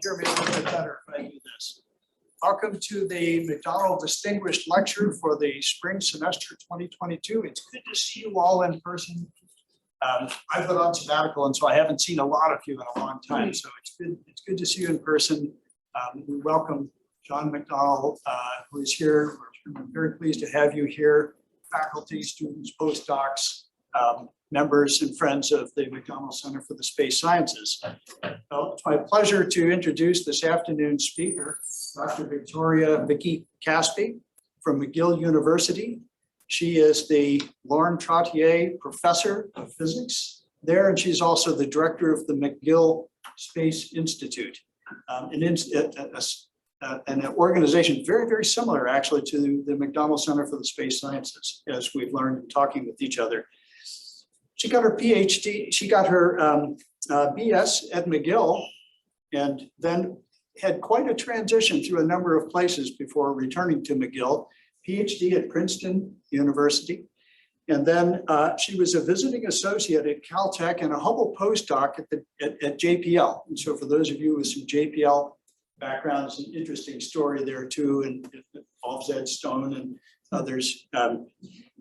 hear me a little bit better if I do this. Welcome to the McDonald Distinguished Lecture for the Spring Semester 2022. It's good to see you all in person. I've been on sabbatical, and so I haven't seen a lot of you in a long time. So it's good to see you in person. We welcome John McDonald, who is here. We're very pleased to have you here, faculty, students, postdocs, members and friends of the McDonald Center for the Space Sciences. It's my pleasure to introduce this afternoon's speaker, Dr. Vicky Kaspi from McGill University. She is the Lorne Trottier Professor of Physics there, and she's also the director of the McGill Space Institute, an organization very, very similar actually to the McDonald Center for the Space Sciences, as we've learned in talking with each other. She got her PhD, she got her BS at McGill, and then had quite a transition through a number of places before returning to McGill. PhD at Princeton University. And then she was a visiting associate at Caltech and a Hubble postdoc at JPL. And so for those of you with some JPL background, it's an interesting story there too, and it involves Ed Stone and others.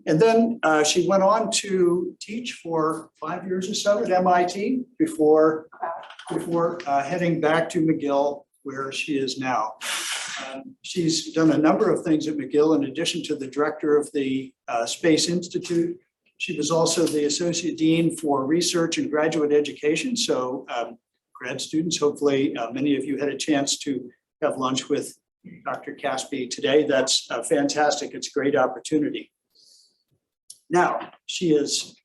And then she went on to teach for 5 years or so at MIT before heading back to McGill, where she is now. She's done a number of things at McGill in addition to the director of the Space Institute. She was also the associate dean for research and graduate education. So grad students, hopefully many of you had a chance to have lunch with Dr. Kaspi today. That's fantastic. It's a great opportunity. Now, she is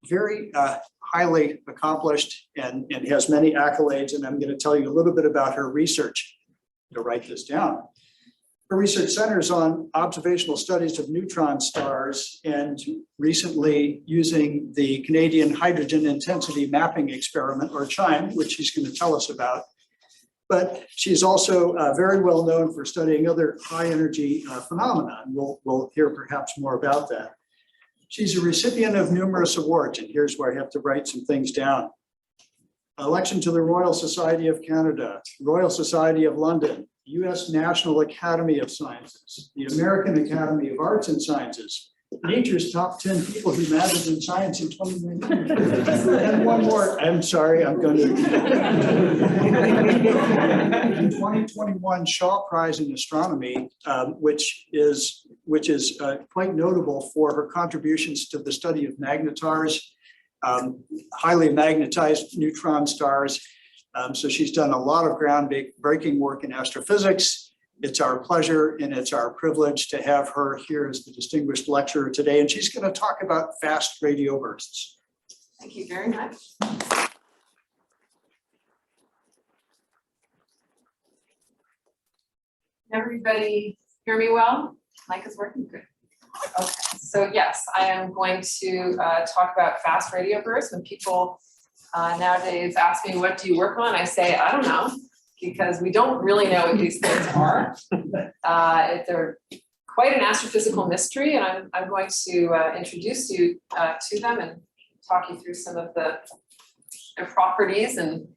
very highly accomplished and has many accolades, and I'm going to tell you a little bit about her research. To write this down. Her research centers on observational studies of neutron stars and recently using the Canadian Hydrogen Intensity Mapping Experiment, or Chime, which she's going to tell us about. But she's also very well known for studying other high energy phenomena, and we'll hear perhaps more about that. She's a recipient of numerous awards, and here's where I have to write some things down. Election to the Royal Society of Canada, Royal Society of London, U.S. National Academy of Sciences, the American Academy of Arts and Sciences, Nature's Top 10 People Who Mattered in Science in 2019. And one more, I'm sorry, I'm going to. The 2021 Shaw Prize in Astronomy, which is quite notable for her contributions to the study of magnetars, highly magnetized neutron stars. So she's done a lot of groundbreaking work in astrophysics. It's our pleasure and it's our privilege to have her here as the distinguished lecturer today. And she's going to talk about fast radio bursts. Thank you very much. Everybody hear me well? Mic is working good. Okay, so yes, I am going to talk about fast radio bursts. When people nowadays ask me, what do you work on? I say, I don't know, because we don't really know what these things are. They're quite an astrophysical mystery, and I'm going to introduce you to them and talk you through some of their properties. And,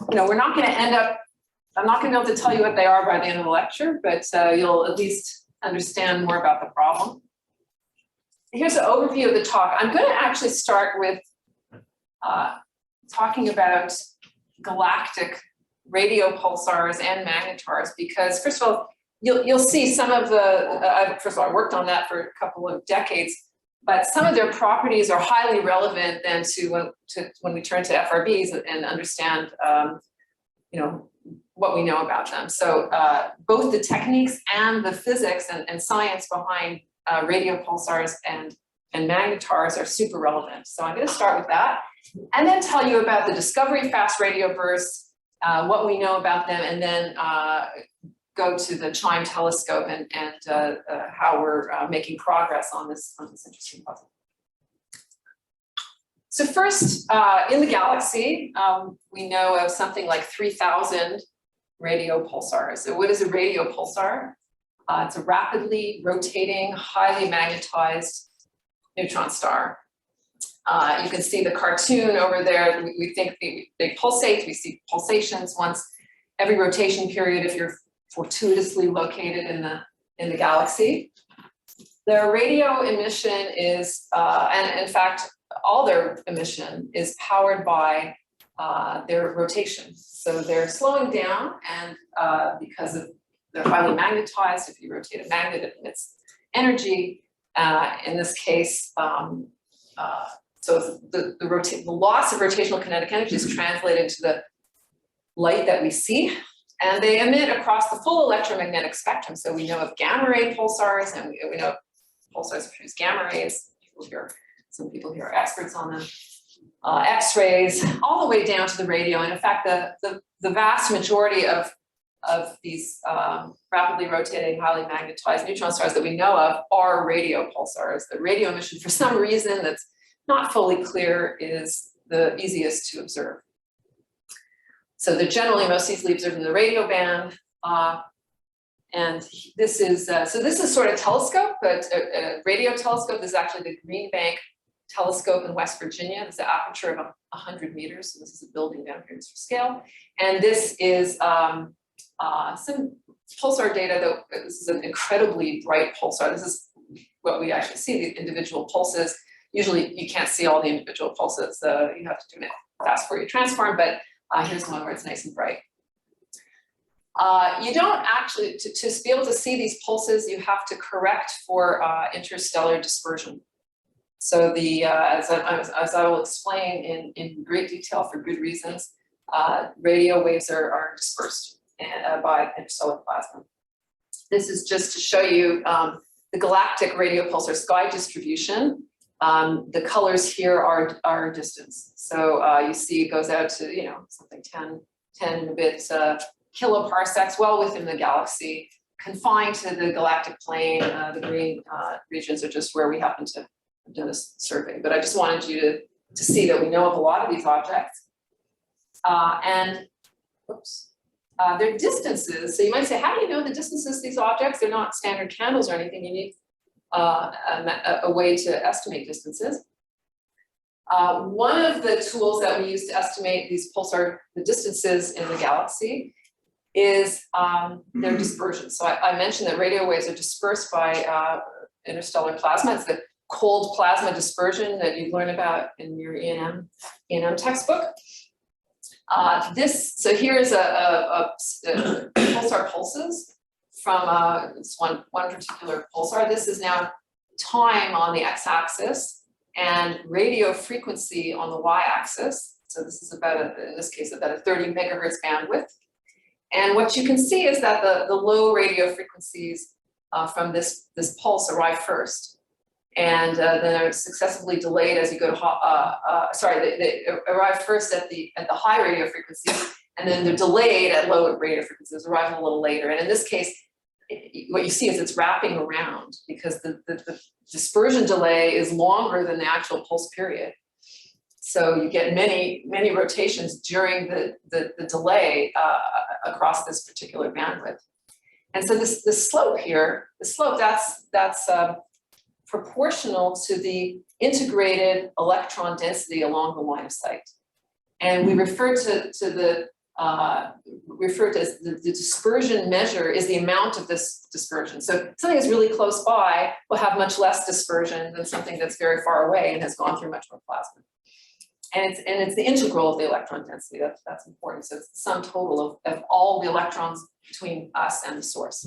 we're not going to end up, I'm not going to be able to tell you what they are by the end of the lecture, but you'll at least understand more about the problem. Here's an overview of the talk. I'm going to actually start with talking about galactic radio pulsars and magnetars, because first of all, you'll see some of the, first of all, I worked on that for a couple of decades, but some of their properties are highly relevant then to when we turn to FRBs and understand, what we know about them. So both the techniques and the physics and science behind radio pulsars and magnetars are super relevant. So I'm going to start with that and then tell you about the discovery of fast radio bursts, what we know about them, and then go to the Chime telescope and how we're making progress on this interesting puzzle. So first, in the galaxy, we know of something like 3,000 radio pulsars. So what is a radio pulsar? It's a rapidly rotating, highly magnetized neutron star. You can see the cartoon over there. We think they pulsate. We see pulsations once. every rotation period if you're fortuitously located in the galaxy. Their radio emission is, and in fact, all their emission is powered by their rotation. So they're slowing down, and because of they're highly magnetized, if you rotate a magnet, it emits energy. In this case, so the loss of rotational kinetic energy is translated to the light that we see, and they emit across the full electromagnetic spectrum. So we know of gamma ray pulsars, and we know pulsars produce gamma rays. Some people here are experts on them. X-rays, all the way down to the radio. And in fact, the vast majority of these rapidly rotating, highly magnetized neutron stars that we know of are radio pulsars. The radio emission, for some reason that's not fully clear, is the easiest to observe. So they're generally most easily observed in the radio band. And this is, so this is sort of telescope, but a radio telescope. This is actually the Green Bank telescope in West Virginia. There's an aperture of 100 meters. So this is a building down here in scale. And this is some pulsar data. This is an incredibly bright pulsar. This is what we actually see, the individual pulses. Usually you can't see all the individual pulses. You have to do it fast Fourier transform, but here's one where it's nice and bright. You don't actually, to be able to see these pulses, you have to correct for interstellar dispersion. So as I will explain in great detail for good reasons, radio waves are dispersed by interstellar plasma. This is just to show you the galactic radio pulsar sky distribution. The colors here are distance. So you see it goes out to, something 10 and a bit kiloparsecs, well within the galaxy, confined to the galactic plane. The green regions are just where we happen to have done this survey. But I just wanted you to see that we know of a lot of these objects. And their distances. So you might say, how do you know the distances of these objects? They're not standard candles or anything. You need a way to estimate distances. One of the tools that we use to estimate these pulsar, the distances in the galaxy, is their dispersion. So I mentioned that radio waves are dispersed by interstellar plasma. It's the cold plasma dispersion that you learn about in your E&M textbook. So here is a pulsar pulses from this one particular pulsar. This is now time on the x-axis and radio frequency on the y-axis. So this is in this case, about a 30 megahertz bandwidth. And what you can see is that the low radio frequencies from this pulse arrive first. And then they're successively delayed as you go to, they arrive first at the high radio frequency, and then they're delayed at low radio frequencies, arriving a little later. And in this case, what you see is it's wrapping around because the dispersion delay is longer than the actual pulse period. So you get many rotations during the delay across this particular bandwidth. And so this slope here, that's proportional to the integrated electron density along the line of sight. And we refer to the dispersion measure is the amount of this dispersion. So something that's really close by will have much less dispersion than something that's very far away and has gone through much more plasma. And it's the integral of the electron density that's important. So it's the sum total of all the electrons between us and the source.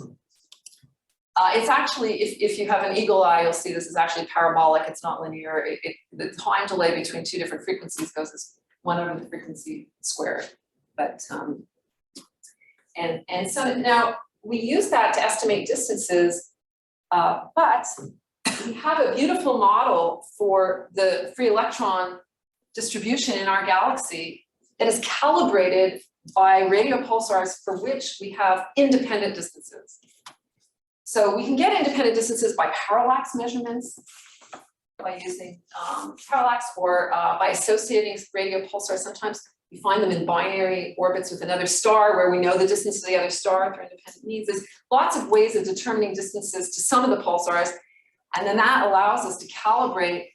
It's actually, if you have an eagle eye, you'll see this is actually parabolic. It's not linear. The time delay between two different frequencies goes as 1 over the frequency squared. But and so now we use that to estimate distances, but we have a beautiful model for the free electron distribution in our galaxy that is calibrated by radio pulsars for which we have independent distances. So we can get independent distances by parallax measurements, by using parallax, or by associating radio pulsars. Sometimes we find them in binary orbits with another star where we know the distance to the other star through independent means. There's lots of ways of determining distances to some of the pulsars, and then that allows us to calibrate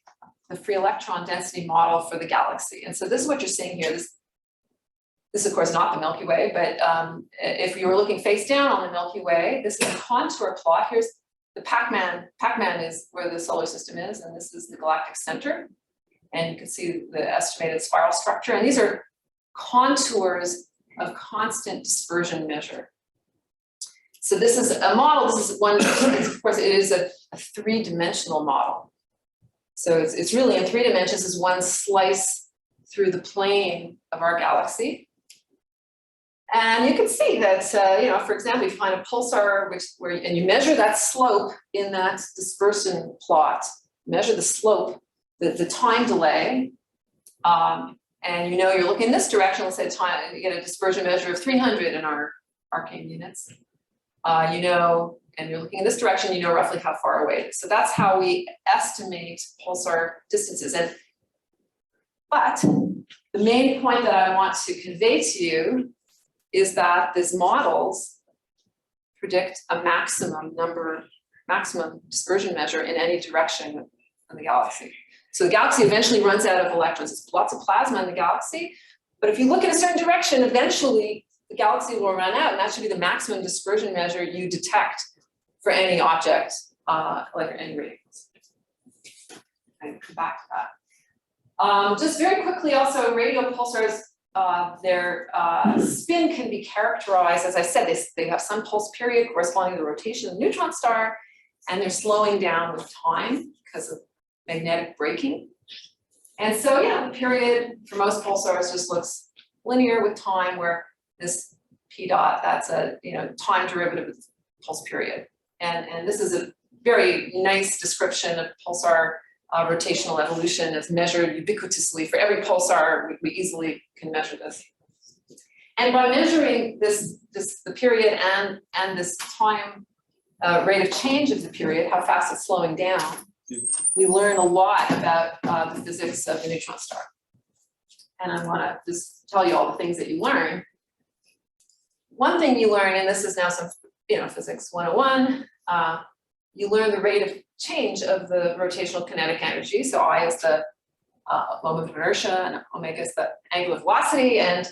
the free electron density model for the galaxy. And so this is what you're seeing here. This This is, of course, not the Milky Way, but if you were looking face down on the Milky Way, this is a contour plot. Here's the Pac-Man. Pac-Man is where the solar system is, and this is the galactic center. And you can see the estimated spiral structure. And these are contours of constant dispersion measure. So this is a model. This is one, of course, it is a three-dimensional model. So it's really in 3 dimensions is one slice through the plane of our galaxy. And you can see that, for example, you find a pulsar and you measure that slope in that dispersion plot, measure the slope, the time delay, and you're looking in this direction. Let's say time, you get a dispersion measure of 300 in our arcane units. And you're looking in this direction, roughly how far away it is. So that's how we estimate pulsar distances. But the main point that I want to convey to you is that these models predict a maximum dispersion measure in any direction in the galaxy. So the galaxy eventually runs out of electrons. There's lots of plasma in the galaxy, but if you look in a certain direction, eventually the galaxy will run out, and that should be the maximum dispersion measure you detect for any object, like any radius. I can come back to that. Just very quickly, also, radial pulsars, their spin can be characterized, as I said, they have some pulse period corresponding to the rotation of the neutron star, and they're slowing down with time because of magnetic braking. And so, the period for most pulsars just looks linear with time, where this p dot, that's a time derivative of the pulse period. And this is a very nice description of pulsar rotational evolution. It's measured ubiquitously for every pulsar. We easily can measure this. And by measuring the period and this time rate of change of the period, how fast it's slowing down, we learn a lot about the physics of the neutron star. And I want to just tell you all the things that you learn. One thing you learn, and this is now some physics 101, you learn the rate of change of the rotational kinetic energy. So I is the moment of inertia, and omega is the angular velocity, and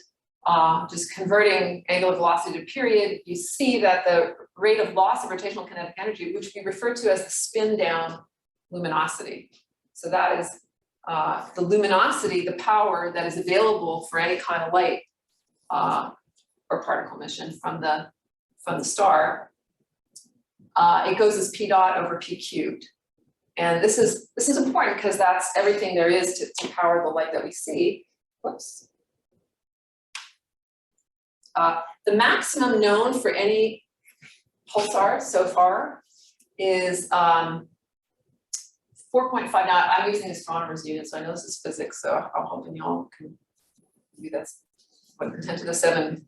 just converting angular velocity to period, you see that the rate of loss of rotational kinetic energy, which we refer to as the spin down luminosity. So that is the luminosity, the power that is available for any kind of light or particle emission from the star. It goes as p dot over p cubed. And this is important because that's everything there is to power the light that we see. Whoops. The maximum known for any pulsar so far is 4.5. Now, I'm using astronomer's unit, so I know this is physics, so I'm hoping y'all can do this. 10 to the 7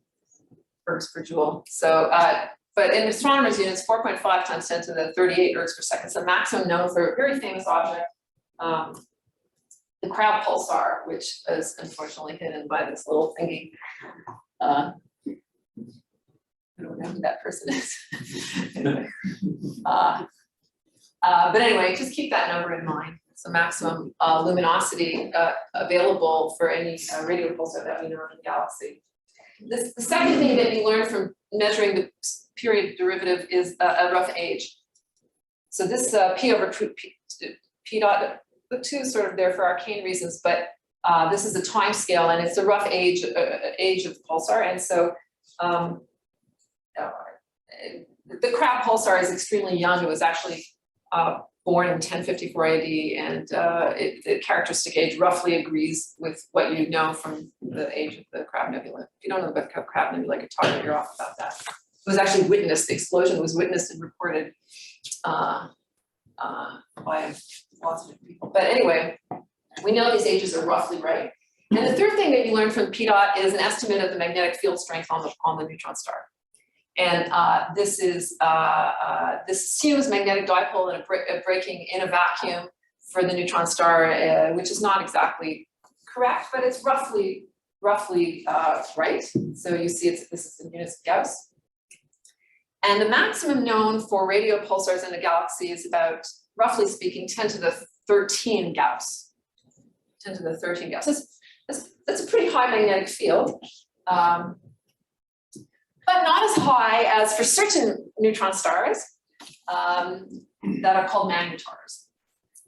ergs per joule. So, but in astronomer's units, 4.5 times 10 to the 38 ergs per second. So maximum known for a very famous object, the Crab pulsar, which is unfortunately hidden by this little thingy. I don't know who that person is. Anyway. But anyway, just keep that number in mind. So maximum luminosity available for any radial pulsar that we know in the galaxy. The second thing that you learn from measuring the period derivative is a rough age. So this p over p dot, the two is sort of there for arcane reasons, but this is a time scale, and it's a rough age of the pulsar. And so the Crab pulsar is extremely young. It was actually born in 1054 AD, and the characteristic age roughly agrees with what you know from the age of the Crab Nebula. If you don't know about the Crab Nebula, I could talk you're off about that. It was actually witnessed, the explosion was witnessed and reported by lots of different people. But anyway, we know these ages are roughly right. And the third thing that you learn from p dot is an estimate of the magnetic field strength on the neutron star. And this assumes magnetic dipole and a breaking in a vacuum for the neutron star, which is not exactly correct, but it's roughly right. So you see this is in units of Gauss. And the maximum known for radio pulsars in a galaxy is about, roughly speaking, 10 to the 13 Gauss. 10 to the 13 Gauss. That's a pretty high magnetic field. but not as high as for certain neutron stars that are called magnetars.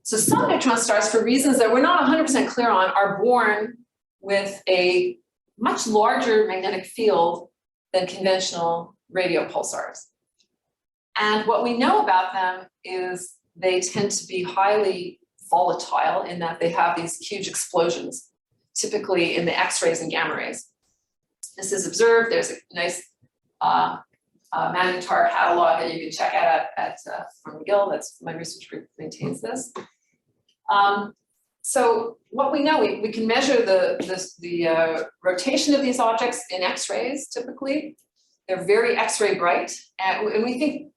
So some neutron stars, for reasons that we're not 100% clear on, are born with a much larger magnetic field than conventional radio pulsars. And what we know about them is they tend to be highly volatile in that they have these huge explosions, typically in the X-rays and gamma rays. This is observed. There's a nice Magnetar catalog that you can check out from McGill. That's my research group maintains this. So what we know, we can measure the rotation of these objects in X-rays. Typically, they're very X-ray bright, and we think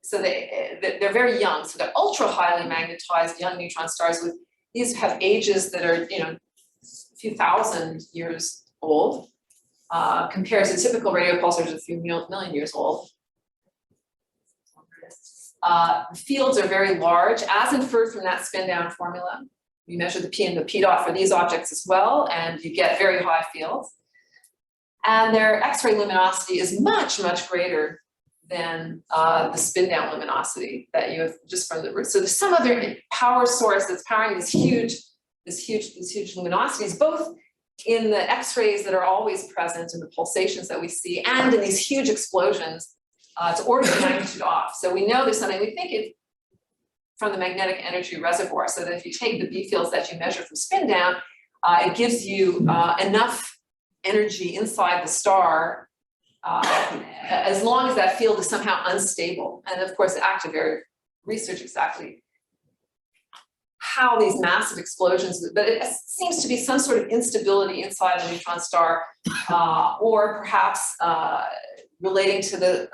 so. They're very young. So they're ultra highly magnetized young neutron stars. These have ages that are a few thousand years old. Compared to typical radio pulsars a few million years old. The fields are very large, as inferred from that spin-down formula. We measure the P and the P dot for these objects as well, and you get very high fields. And their X-ray luminosity is much, much greater than the spin-down luminosity that you have just from the root. So there's some other power source that's powering these huge luminosities, both in the X-rays that are always present in the pulsations that we see, and in these huge explosions to order of magnitude off. So we know there's something, we think it from the magnetic energy reservoir, so that if you take the B fields that you measure from spin down, it gives you enough energy inside the star as long as that field is somehow unstable. And of course, Active research exactly how these massive explosions, but it seems to be some sort of instability inside the neutron star, or perhaps relating to the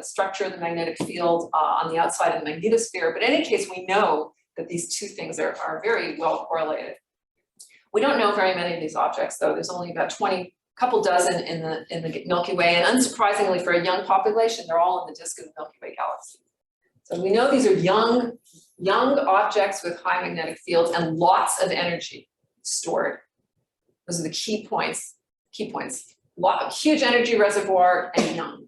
structure of the magnetic field on the outside of the magnetosphere. But in any case, we know that these two things are very well correlated. We don't know very many of these objects, though. There's only about couple dozen in the Milky Way, and unsurprisingly for a young population, they're all in the disk of the Milky Way galaxy. So we know these are young objects with high magnetic fields and lots of energy stored. Those are the key points. Huge energy reservoir and young.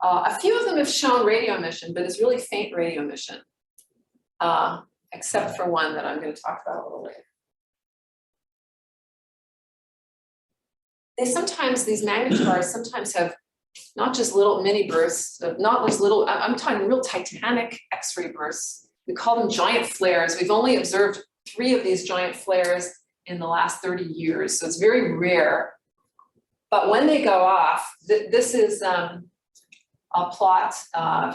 A few of them have shown radio emission, but it's really faint radio emission, except for one that I'm going to talk about a little later. These magnetars sometimes have not just little mini bursts, not just little, I'm talking real titanic X-ray bursts. We call them giant flares. We've only observed 3 of these giant flares in the last 30 years, so it's very rare. But when they go off, this is a plot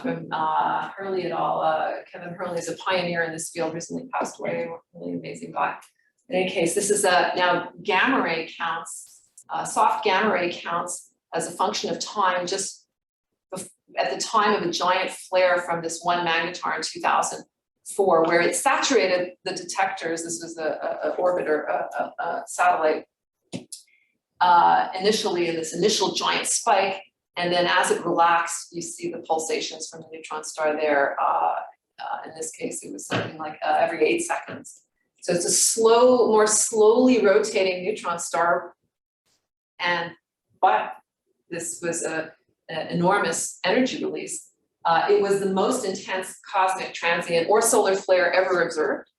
from Hurley et al. Kevin Hurley is a pioneer in this field, recently passed away, really amazing guy. In any case, this is now gamma ray counts, soft gamma ray counts as a function of time, just at the time of a giant flare from this one magnetar in 2004, where it saturated the detectors. This was a orbiter, a satellite, initially in this initial giant spike, and then as it relaxed, you see the pulsations from the neutron star there. In this case, it was something like every 8 seconds. So it's a more slowly rotating neutron star, but this was an enormous energy release. It was the most intense cosmic transient or solar flare ever observed.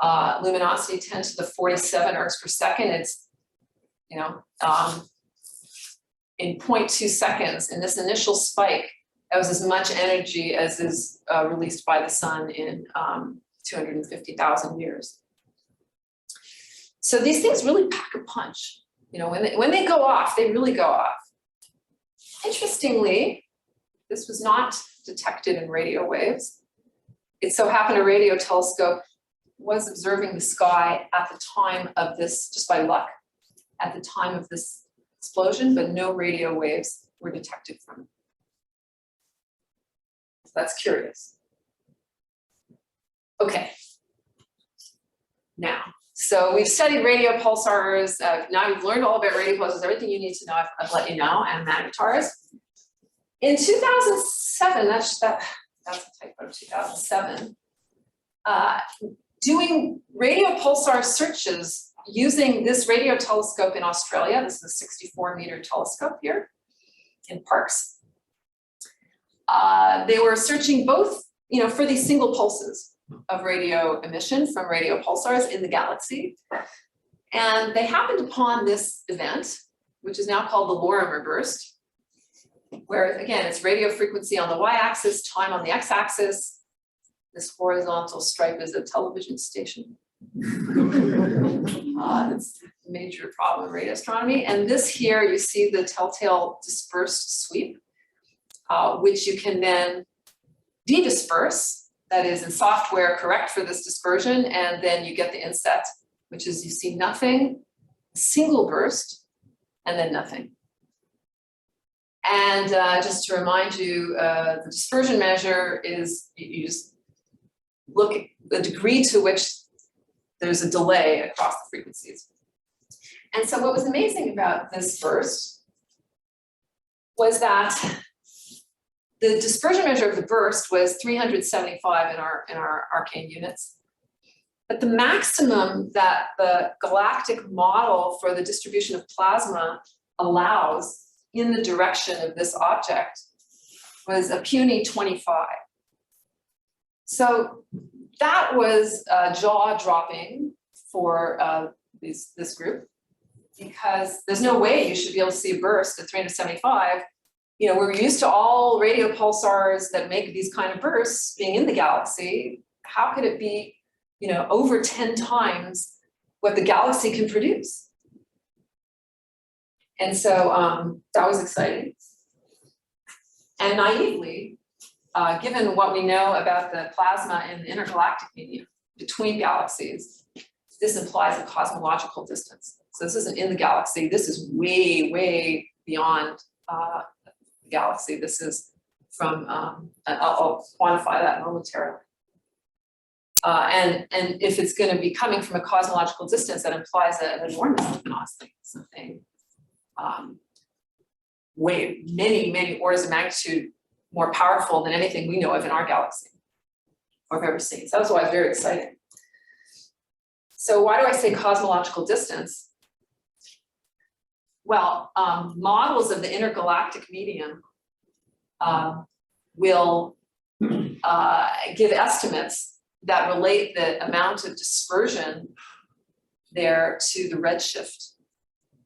Luminosity 10 to the 47 ergs per second. It's, in 0.2 seconds, in this initial spike, that was as much energy as is released by the sun in 250,000 years. So these things really pack a punch. When they go off, they really go off. Interestingly, this was not detected in radio waves. It so happened a radio telescope was observing the sky at the time of this, just by luck, at the time of this explosion, but no radio waves were detected from it. So that's curious. Okay. Now, so we've studied radio pulsars. Now we've learned all about radio pulsars, everything you need to know, I've let you know, and magnetars. In 2007, that's a typo, 2007, doing radio pulsar searches using this radio telescope in Australia, this is a 64-meter telescope here in Parkes. They were searching both, for these single pulses of radio emission from radio pulsars in the galaxy. And they happened upon this event, which is now called the Lorimer Burst, where again, it's radio frequency on the y-axis, time on the x-axis. This horizontal stripe is a television station. That's a major problem in radio astronomy. And this here, you see the telltale dispersed sweep, which you can then de-disperse, that is in software correct for this dispersion, and then you get the inset, which is you see nothing, single burst, and then nothing. And just to remind you, the dispersion measure is, you just look at the degree to which there's a delay across the frequencies. And so what was amazing about this burst was that the dispersion measure of the burst was 375 in our arcane units. But the maximum that the galactic model for the distribution of plasma allows in the direction of this object was a puny 25. So that was jaw-dropping for this group, because there's no way you should be able to see a burst at 375. We're used to all radio pulsars that make these kind of bursts being in the galaxy. How could it be, over 10 times what the galaxy can produce? And so that was exciting. And naively, given what we know about the plasma in the intergalactic medium between galaxies, this implies a cosmological distance. So this isn't in the galaxy. This is way, way beyond the galaxy. This is from, I'll quantify that momentarily. And if it's going to be coming from a cosmological distance, that implies an enormous luminosity, something way, many, many orders of magnitude more powerful than anything we know of in our galaxy or have ever seen. So that was why it's very exciting. So why do I say cosmological distance? Well, models of the intergalactic medium will give estimates that relate the amount of dispersion there to the redshift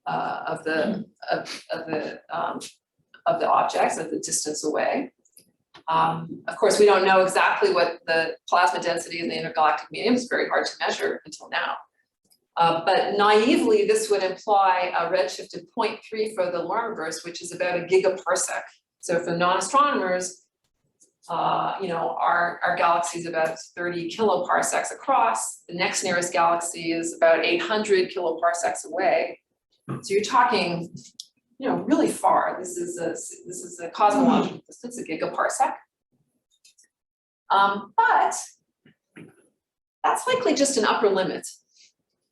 of the objects, of the distance away. Of course, we don't know exactly what the plasma density in the intergalactic medium is. Very hard to measure until now. But naively, this would imply a redshift of 0.3 for the Lorimer burst, which is about a gigaparsec. So for non-astronomers, our galaxy is about 30 kiloparsecs across. The next nearest galaxy is about 800 kiloparsecs away. So you're talking, really far. This is a cosmological distance, a gigaparsec. But that's likely just an upper limit,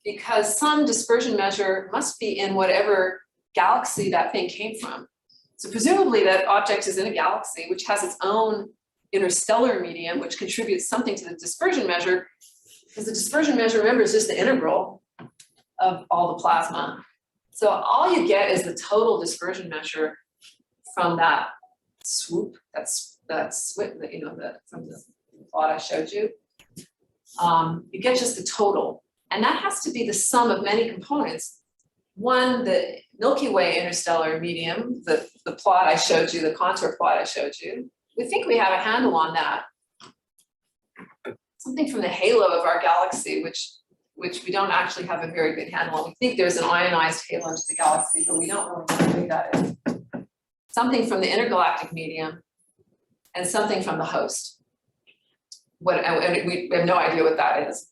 because some dispersion measure must be in whatever galaxy that thing came from. So presumably that object is in a galaxy which has its own interstellar medium, which contributes something to the dispersion measure, because the dispersion measure, remember, is just the integral of all the plasma. So all you get is the total dispersion measure from that swoop, from the plot I showed you. You get just the total. And that has to be the sum of many components. One, the Milky Way interstellar medium, the plot I showed you, the contour plot I showed you. We think we have a handle on that. Something from the halo of our galaxy, which we don't actually have a very good handle on. We think there's an ionized halo into the galaxy, but we don't really know how big that is. Something from the intergalactic medium, and something from the host. And we have no idea what that is.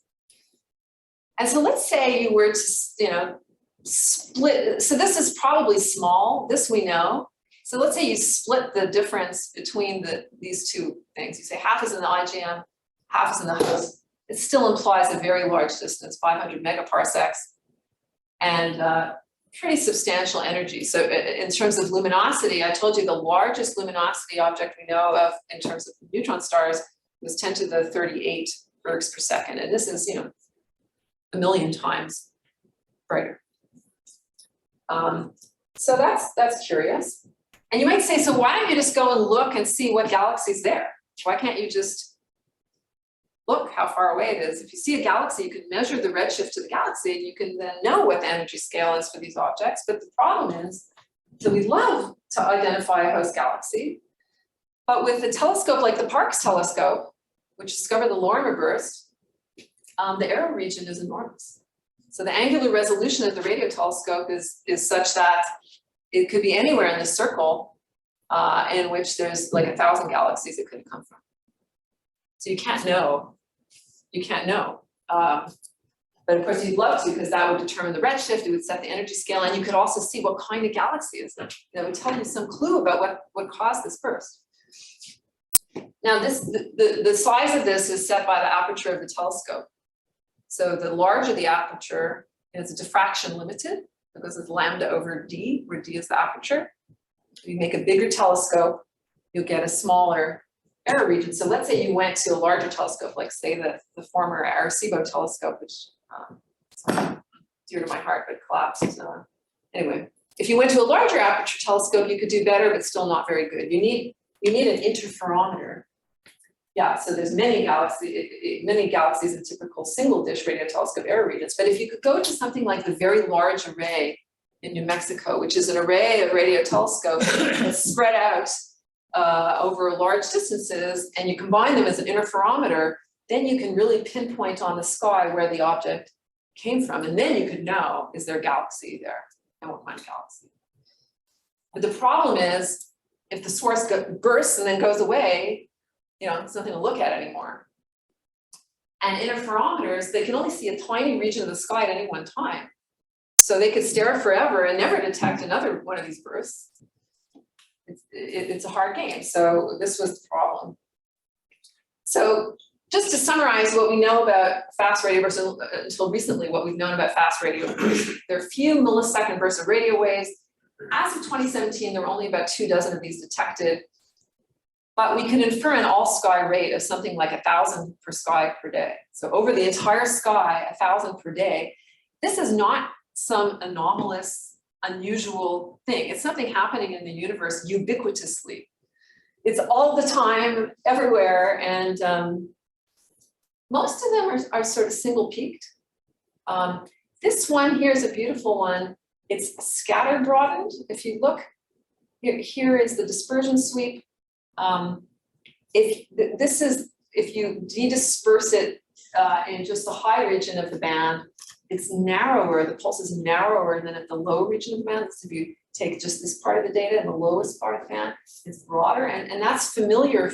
And so let's say you were to, split. So this is probably small. This we know. So let's say you split the difference between these two things. You say half is in the IGM, half is in the host. It still implies a very large distance, 500 megaparsecs, and pretty substantial energy. So in terms of luminosity, I told you the largest luminosity object we know of in terms of neutron stars was 10 to the 38 ergs per second. And this is, a million times brighter. So that's curious. And you might say, so why don't you just go and look and see what galaxy's there? Why can't you just look how far away it is? If you see a galaxy, you can measure the redshift to the galaxy, and you can then know what the energy scale is for these objects. But the problem is that we love to identify a host galaxy, but with a telescope like the Parkes telescope, which discovered the Lorimer Burst, the error region is enormous. So the angular resolution of the radio telescope is such that it could be anywhere in the circle in which there's like 1,000 galaxies it could come from. So you can't know. You can't know. But of course you'd love to, because that would determine the redshift, it would set the energy scale, and you could also see what kind of galaxy is it. That would tell you some clue about what caused this burst. Now the size of this is set by the aperture of the telescope. So the larger the aperture, it's diffraction limited, because it's lambda over d, where d is the aperture. If you make a bigger telescope, you'll get a smaller error region. So let's say you went to a larger telescope, like say the former Arecibo telescope, which is dear to my heart, but collapsed. Anyway, if you went to a larger aperture telescope, you could do better, but still not very good. You need an interferometer. Yeah, so there's many galaxies in typical single dish radio telescope error regions. But if you could go to something like the Very Large Array in New Mexico, which is an array of radio telescopes that's spread out over large distances, and you combine them as an interferometer, then you can really pinpoint on the sky where the object came from. And then you could know, is there a galaxy there? And what kind of galaxy? But the problem is, if the source bursts and then goes away, it's nothing to look at anymore. And interferometers, they can only see a tiny region of the sky at any one time. So they could stare forever and never detect another one of these bursts. It's a hard game. So this was the problem. So just to summarize what we know about fast radio bursts, until recently, what we've known about fast radio bursts, there are few millisecond bursts of radio waves. As of 2017, there were only about 24 of these detected. But we can infer an all-sky rate of something like 1,000 per sky per day. So over the entire sky, 1,000 per day. This is not some anomalous, unusual thing. It's something happening in the universe ubiquitously. It's all the time, everywhere, and most of them are sort of single-peaked. This one here is a beautiful one. It's scatter broadened. If you look, here is the dispersion sweep. If you de-disperse it in just the high region of the band, it's narrower, the pulse is narrower than at the low region of the band. So if you take just this part of the data and the lowest part of the band, it's broader. And that's familiar,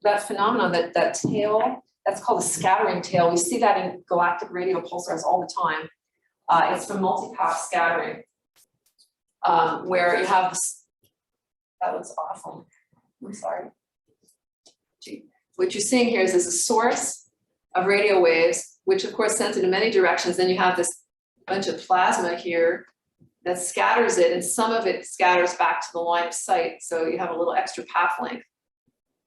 that phenomenon, that tail, that's called a scattering tail. We see that in galactic radial pulsars all the time. It's from multipath scattering, where you have this, that looks awful. I'm sorry. What you're seeing here is there's a source of radio waves, which of course sends it in many directions. Then you have this bunch of plasma here that scatters it, and some of it scatters back to the line of sight. So you have a little extra path length.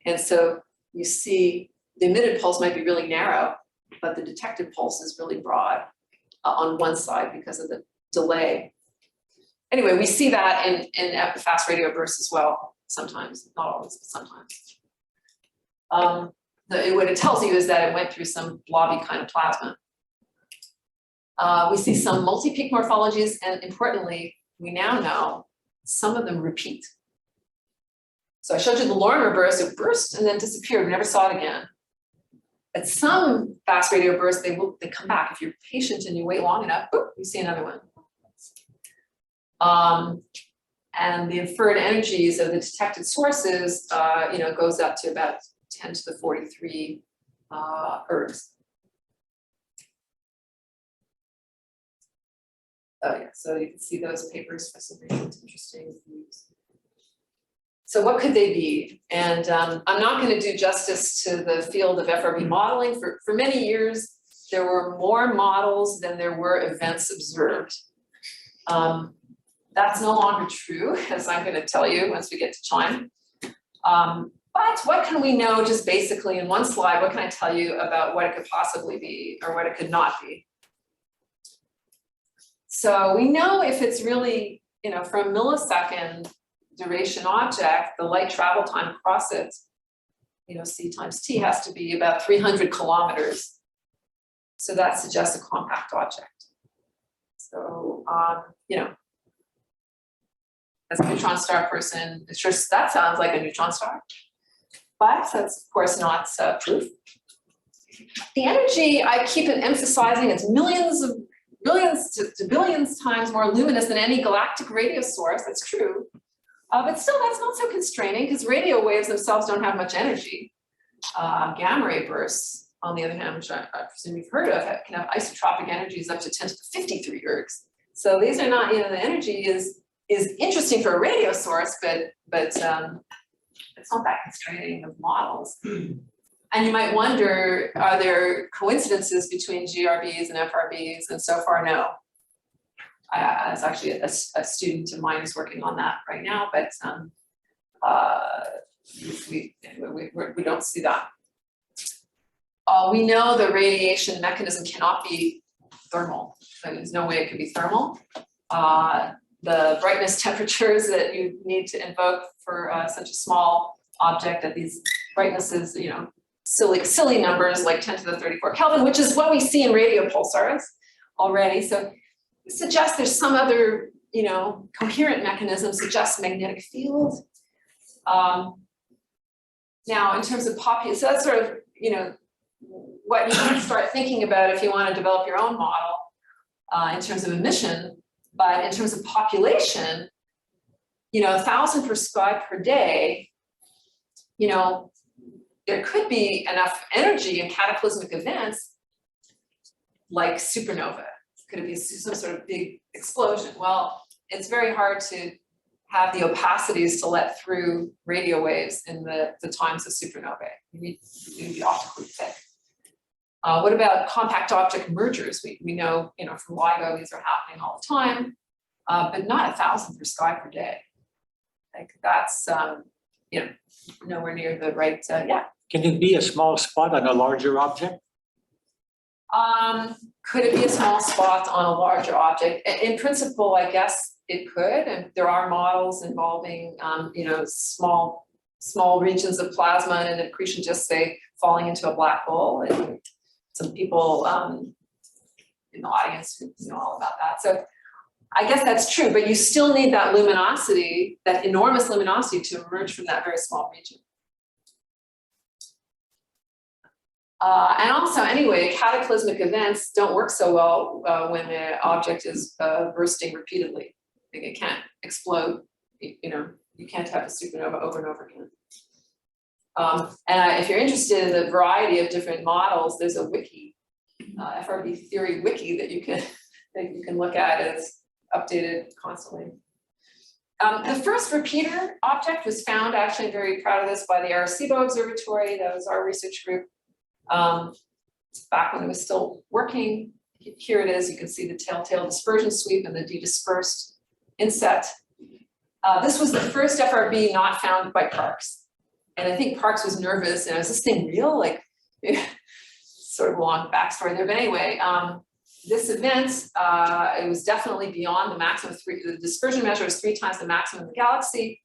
And so you see the emitted pulse might be really narrow, but the detected pulse is really broad on one side because of the delay. Anyway, we see that in fast radio bursts as well. Sometimes, not always, but sometimes. What it tells you is that it went through some blobby kind of plasma. We see some multi-peak morphologies, and importantly, we now know some of them repeat. So I showed you the Lorimer burst, it burst and then disappeared, we never saw it again. At some fast radio bursts, they come back. If you're patient and you wait long enough, boop, you see another one. And the inferred energies of the detected sources, goes up to about 10 to the 43 ergs. Oh yeah, so you can see those papers for some interesting views. So what could they be? And I'm not going to do justice to the field of FRB modeling. For many years, there were more models than there were events observed. That's no longer true, as I'm going to tell you once we get to Chime. But what can we know just basically in one slide? What can I tell you about what it could possibly be or what it could not be? So we know if it's really, for a millisecond duration object, the light travel time across it, c times t has to be about 300 kilometers. So that suggests a compact object. So, as a neutron star person, it sure that sounds like a neutron star, but that's of course not proof. The energy, I keep emphasizing, it's billions to billions times more luminous than any galactic radio source. That's true. But still, that's not so constraining because radio waves themselves don't have much energy. Gamma ray bursts, on the other hand, which I presume you've heard of, can have isotropic energies up to 10 to the 53 ergs. So these are not, the energy is interesting for a radio source, but it's not that constraining of models. And you might wonder, are there coincidences between GRBs and FRBs? And so far, no. It's actually a student of mine who's working on that right now, but we don't see that. We know the radiation mechanism cannot be thermal. There's no way it could be thermal. The brightness temperatures that you need to invoke for such a small object at these brightnesses, silly numbers like 10 to the 34 Kelvin, which is what we see in radio pulsars already. So it suggests there's some other, coherent mechanism, suggests magnetic field. Now, in terms of so that's sort of, what you can start thinking about if you want to develop your own model in terms of emission. But in terms of population, 1,000 per sky per day, there could be enough energy in cataclysmic events like supernova. Could it be some sort of big explosion? Well, it's very hard to have the opacities to let through radio waves in the times of supernovae. You need to be optically thick. What about compact object mergers? We know, from LIGO, these are happening all the time, but not 1,000 per sky per day. Like that's, nowhere near the right, yeah. Can it be a small spot on a larger object? Could it be a small spot on a larger object? In principle, I guess it could, and there are models involving, small regions of plasma and an accretion disk, say, falling into a black hole. And some people in the audience who know all about that. So I guess that's true, but you still need that luminosity, that enormous luminosity to emerge from that very small region. And also, anyway, cataclysmic events don't work so well when the object is bursting repeatedly. Like it can't explode, you can't have a supernova over and over again. And if you're interested in the variety of different models, there's a wiki, FRB theory wiki that you can look at. It's updated constantly. The first repeater object was found, actually, I'm very proud of this, by the Arecibo Observatory. That was our research group. Back when it was still working. Here it is. You can see the telltale dispersion sweep and the de-dispersed inset. This was the first FRB not found by Parkes. And I think Parkes was nervous, and is this thing real? Like, sort of a long backstory there. But anyway, this event, it was definitely beyond the maximum the dispersion measure was 3 times the maximum in the galaxy.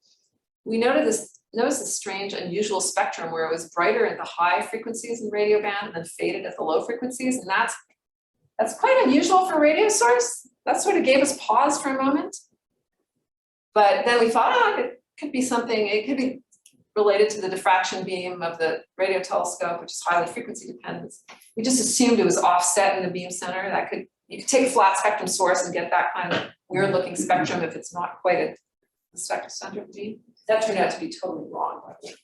We noticed this strange, unusual spectrum where it was brighter at the high frequencies in radio band and then faded at the low frequencies. And that's quite unusual for a radio source. That sort of gave us pause for a moment. But then we thought, it could be something, it could be related to the diffraction beam of the radio telescope, which is highly frequency dependent. We just assumed it was offset in the beam center. You could take a flat spectrum source and get that kind of weird looking spectrum if it's not quite at the spectrum center of the beam. That turned out to be totally wrong, by the way.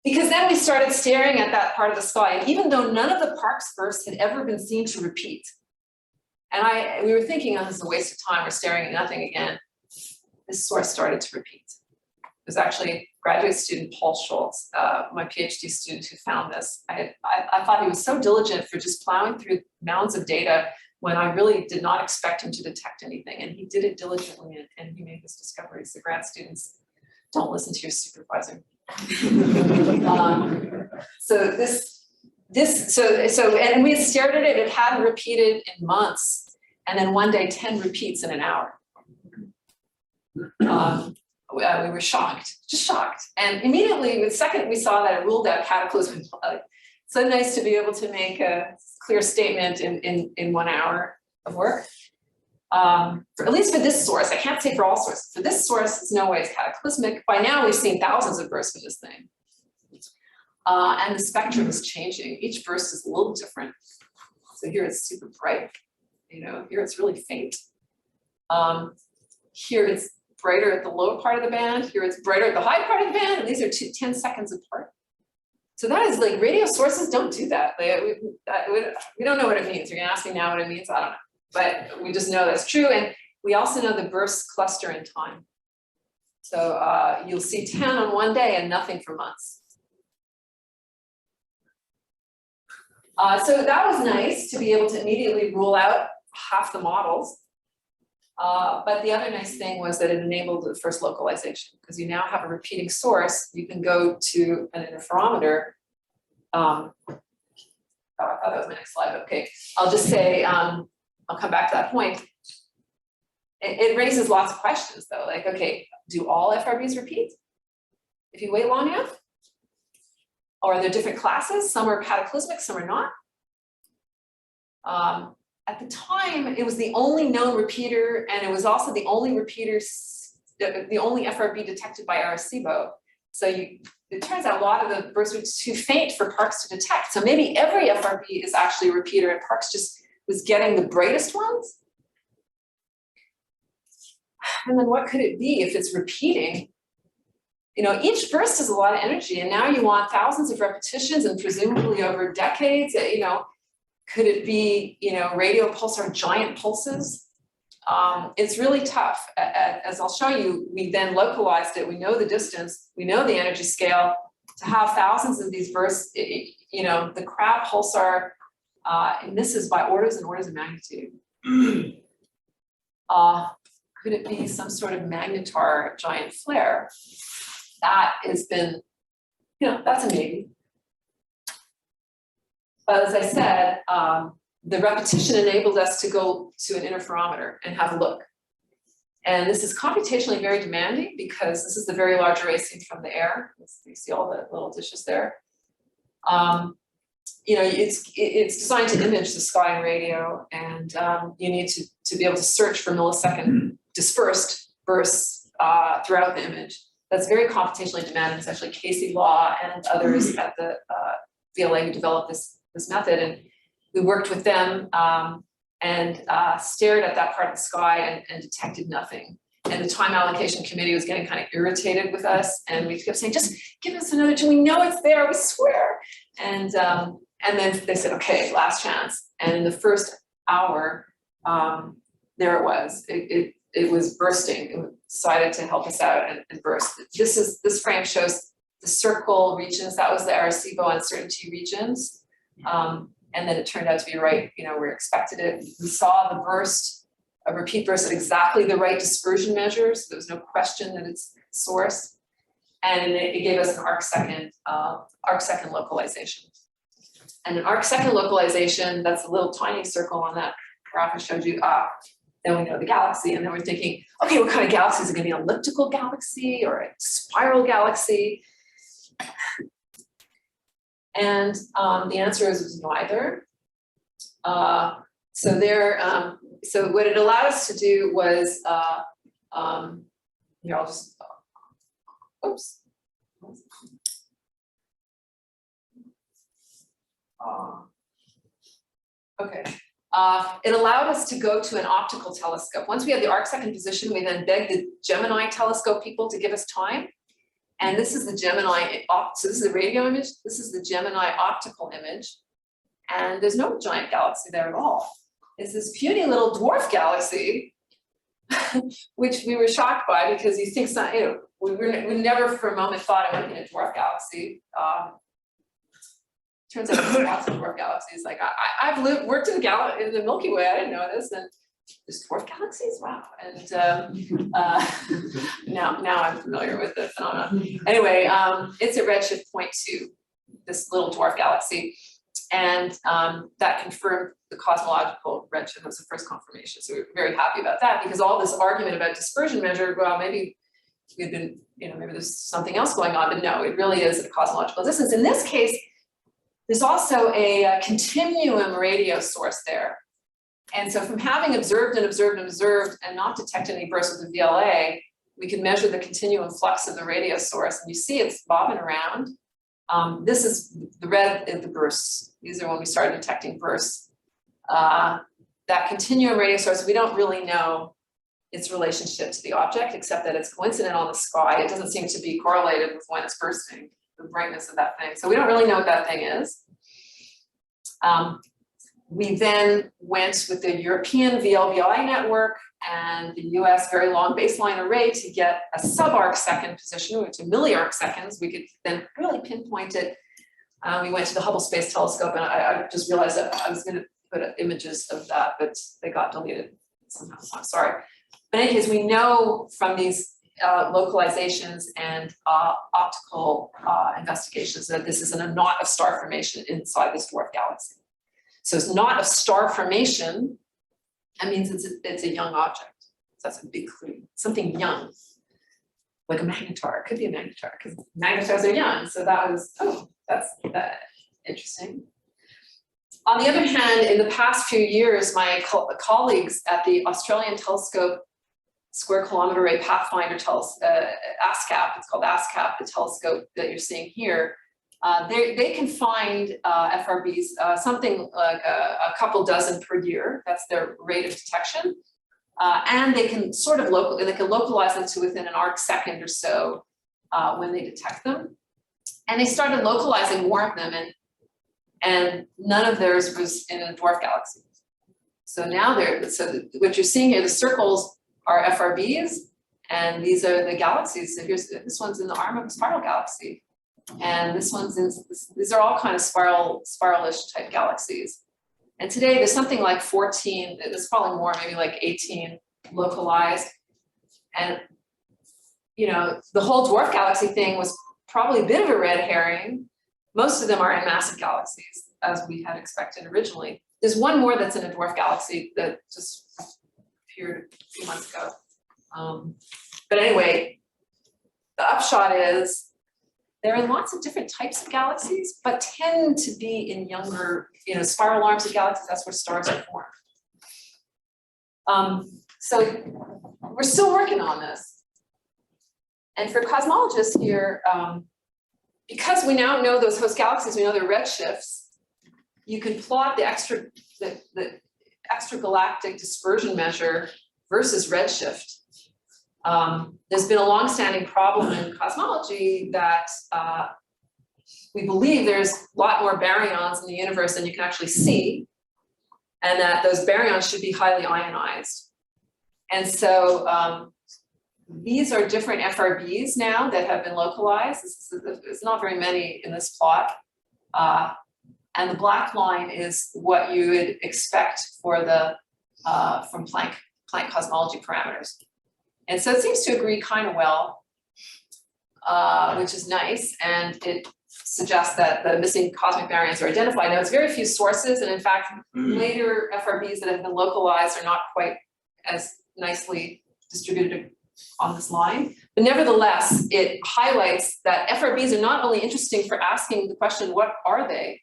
Because then we started staring at that part of the sky, and even though none of the Parkes bursts had ever been seen to repeat, and we were thinking, oh, this is a waste of time, we're staring at nothing again, this source started to repeat. It was actually graduate student Paul Schultz, my PhD student, who found this. I thought he was so diligent for just plowing through mounds of data when I really did not expect him to detect anything. And he did it diligently, and he made this discovery. So grad students, don't listen to your supervisor. And we had stared at it, it hadn't repeated in months. And then one day, 10 repeats in an hour. We were shocked, just shocked. And immediately, the second we saw that, it ruled out cataclysmic flood. So nice to be able to make a clear statement in 1 hour of work. At least for this source, I can't say for all sources. For this source, it's no way it's cataclysmic. By now, we've seen thousands of bursts of this thing. And the spectrum is changing. Each burst is a little different. So here it's super bright. Here it's really faint. Here it's brighter at the low part of the band. Here it's brighter at the high part of the band. And these are 10 seconds apart. So that is like, radio sources don't do that. We don't know what it means. You're gonna ask me now what it means, I don't know. But we just know that's true. And we also know the bursts cluster in time. So you'll see 10 on one day and nothing for months. So that was nice to be able to immediately rule out half the models. But the other nice thing was that it enabled the first localization, because you now have a repeating source. You can go to an interferometer. Oh, I thought that was my next slide. Okay, I'll just say, I'll come back to that point. It raises lots of questions though, like, okay, do all FRBs repeat if you wait long enough? Or are there different classes? Some are cataclysmic, some are not. At the time, it was the only known repeater, and it was also the only repeater, the only FRB detected by Arecibo. So it turns out a lot of the bursts were too faint for Parkes to detect. So maybe every FRB is actually a repeater, and Parkes just was getting the brightest ones. And then what could it be if it's repeating? Each burst is a lot of energy, and now you want thousands of repetitions, and presumably over decades, could it be, radial pulsar giant pulses? It's really tough. As I'll show you, we then localized it. We know the distance, we know the energy scale. To have thousands of these bursts, the crab pulsar, and this is by orders and orders of magnitude. Could it be some sort of magnetar giant flare? That has been, that's a maybe. But as I said, the repetition enabled us to go to an interferometer and have a look. And this is computationally very demanding, because this is the very large array seen from the air. You see all the little dishes there. It's designed to image the sky in radio, and you need to be able to search for millisecond dispersed bursts throughout the image. That's very computationally demanding. It's actually Casey Law and others at the VLA who developed this method, and we worked with them and stared at that part of the sky and detected nothing. And the time allocation committee was getting kind of irritated with us, and we kept saying, just give us another chance. We know it's there, we swear. And then they said, okay, last chance. And in the first hour, there it was. It was bursting. It decided to help us out and burst. This frame shows the circle regions. That was the Arecibo uncertainty regions. And then it turned out to be right, we expected it. We saw the burst, a repeat burst at exactly the right dispersion measures. So there was no question that it's source. And it gave us an arc-second localization. And an arc-second localization, that's a little tiny circle on that graph I showed you. Then we know the galaxy, and then we're thinking, okay, what kind of galaxy is it going to be? An elliptical galaxy or a spiral galaxy? And the answer is neither. So what it allowed us to do was, here I'll just, oops. Okay. It allowed us to go to an optical telescope. Once we had the arc-second position, we then begged the Gemini telescope people to give us time. And this is the Gemini, so this is the radio image, this is the Gemini optical image. And there's no giant galaxy there at all. It's this puny little dwarf galaxy, which we were shocked by, because you think, we never for a moment thought it would be a dwarf galaxy. Turns out there's lots of dwarf galaxies. Like I've worked in the Milky Way. I didn't know this, and there's dwarf galaxies. Wow! And now I'm familiar with the phenomenon. Anyway, it's at redshift 0.2. This little dwarf galaxy, And that confirmed the cosmological redshift. That was the first confirmation. So we were very happy about that, because all this argument about dispersion measure, well, maybe we've been, maybe there's something else going on, but no, it really is a cosmological distance. In this case, there's also a continuum radio source there. And so from having observed and observed and observed and not detected any bursts with the VLA, we can measure the continuum flux of the radio source. And you see it's bobbing around. This is the red is the bursts. These are when we started detecting bursts. That continuum radio source, we don't really know its relationship to the object, except that it's coincident on the sky. It doesn't seem to be correlated with when it's bursting, the brightness of that thing. So we don't really know what that thing is. We then went with the European VLBI network and the US very long baseline array to get a sub-arc second position, which is milli-arc seconds. We could then really pinpoint it. We went to the Hubble Space Telescope, and I just realized that I was going to put images of that, but they got deleted somehow, so I'm sorry. But in any case, we know from these localizations and optical investigations that this is a knot of star formation inside this dwarf galaxy. So it's not a star formation. That means it's a young object. So that's a big clue. Something young, like a magnetar. It could be a magnetar because magnetars are young. So that was, that's interesting. On the other hand, in the past few years, my colleagues at the Australian Telescope Square Kilometre Array Pathfinder ASCAP, it's called ASCAP, the telescope that you're seeing here, they can find FRBs, something like a couple dozen per year. That's their rate of detection. And they can sort of localize them to within an arc second or so when they detect them. And they started localizing more of them, and none of theirs was in a dwarf galaxy. So now what you're seeing here, the circles are FRBs, and these are the galaxies. So this one's in the arm of a spiral galaxy. And this one's in, these are all kind of spiralish type galaxies. And today there's something like 14, there's probably more, maybe like 18 localized. And, the whole dwarf galaxy thing was probably a bit of a red herring. Most of them are in massive galaxies, as we had expected originally. There's one more that's in a dwarf galaxy that just appeared a few months ago. But anyway, the upshot is, they're in lots of different types of galaxies, but tend to be in younger, spiral arms of galaxies. That's where stars are formed. So we're still working on this. And for cosmologists here, because we now know those host galaxies, we know their redshifts, you can plot the extragalactic dispersion measure versus redshift. There's been a long-standing problem in cosmology that we believe there's a lot more baryons in the universe than you can actually see, and that those baryons should be highly ionized. And so these are different FRBs now that have been localized. There's not very many in this plot. And the black line is what you would expect for the from Planck cosmology parameters. And so it seems to agree kind of well, which is nice, and it suggests that the missing cosmic baryons are identified. Now, it's very few sources, and in fact, later FRBs that have been localized are not quite as nicely distributed on this line. But nevertheless, it highlights that FRBs are not only interesting for asking the question, what are they?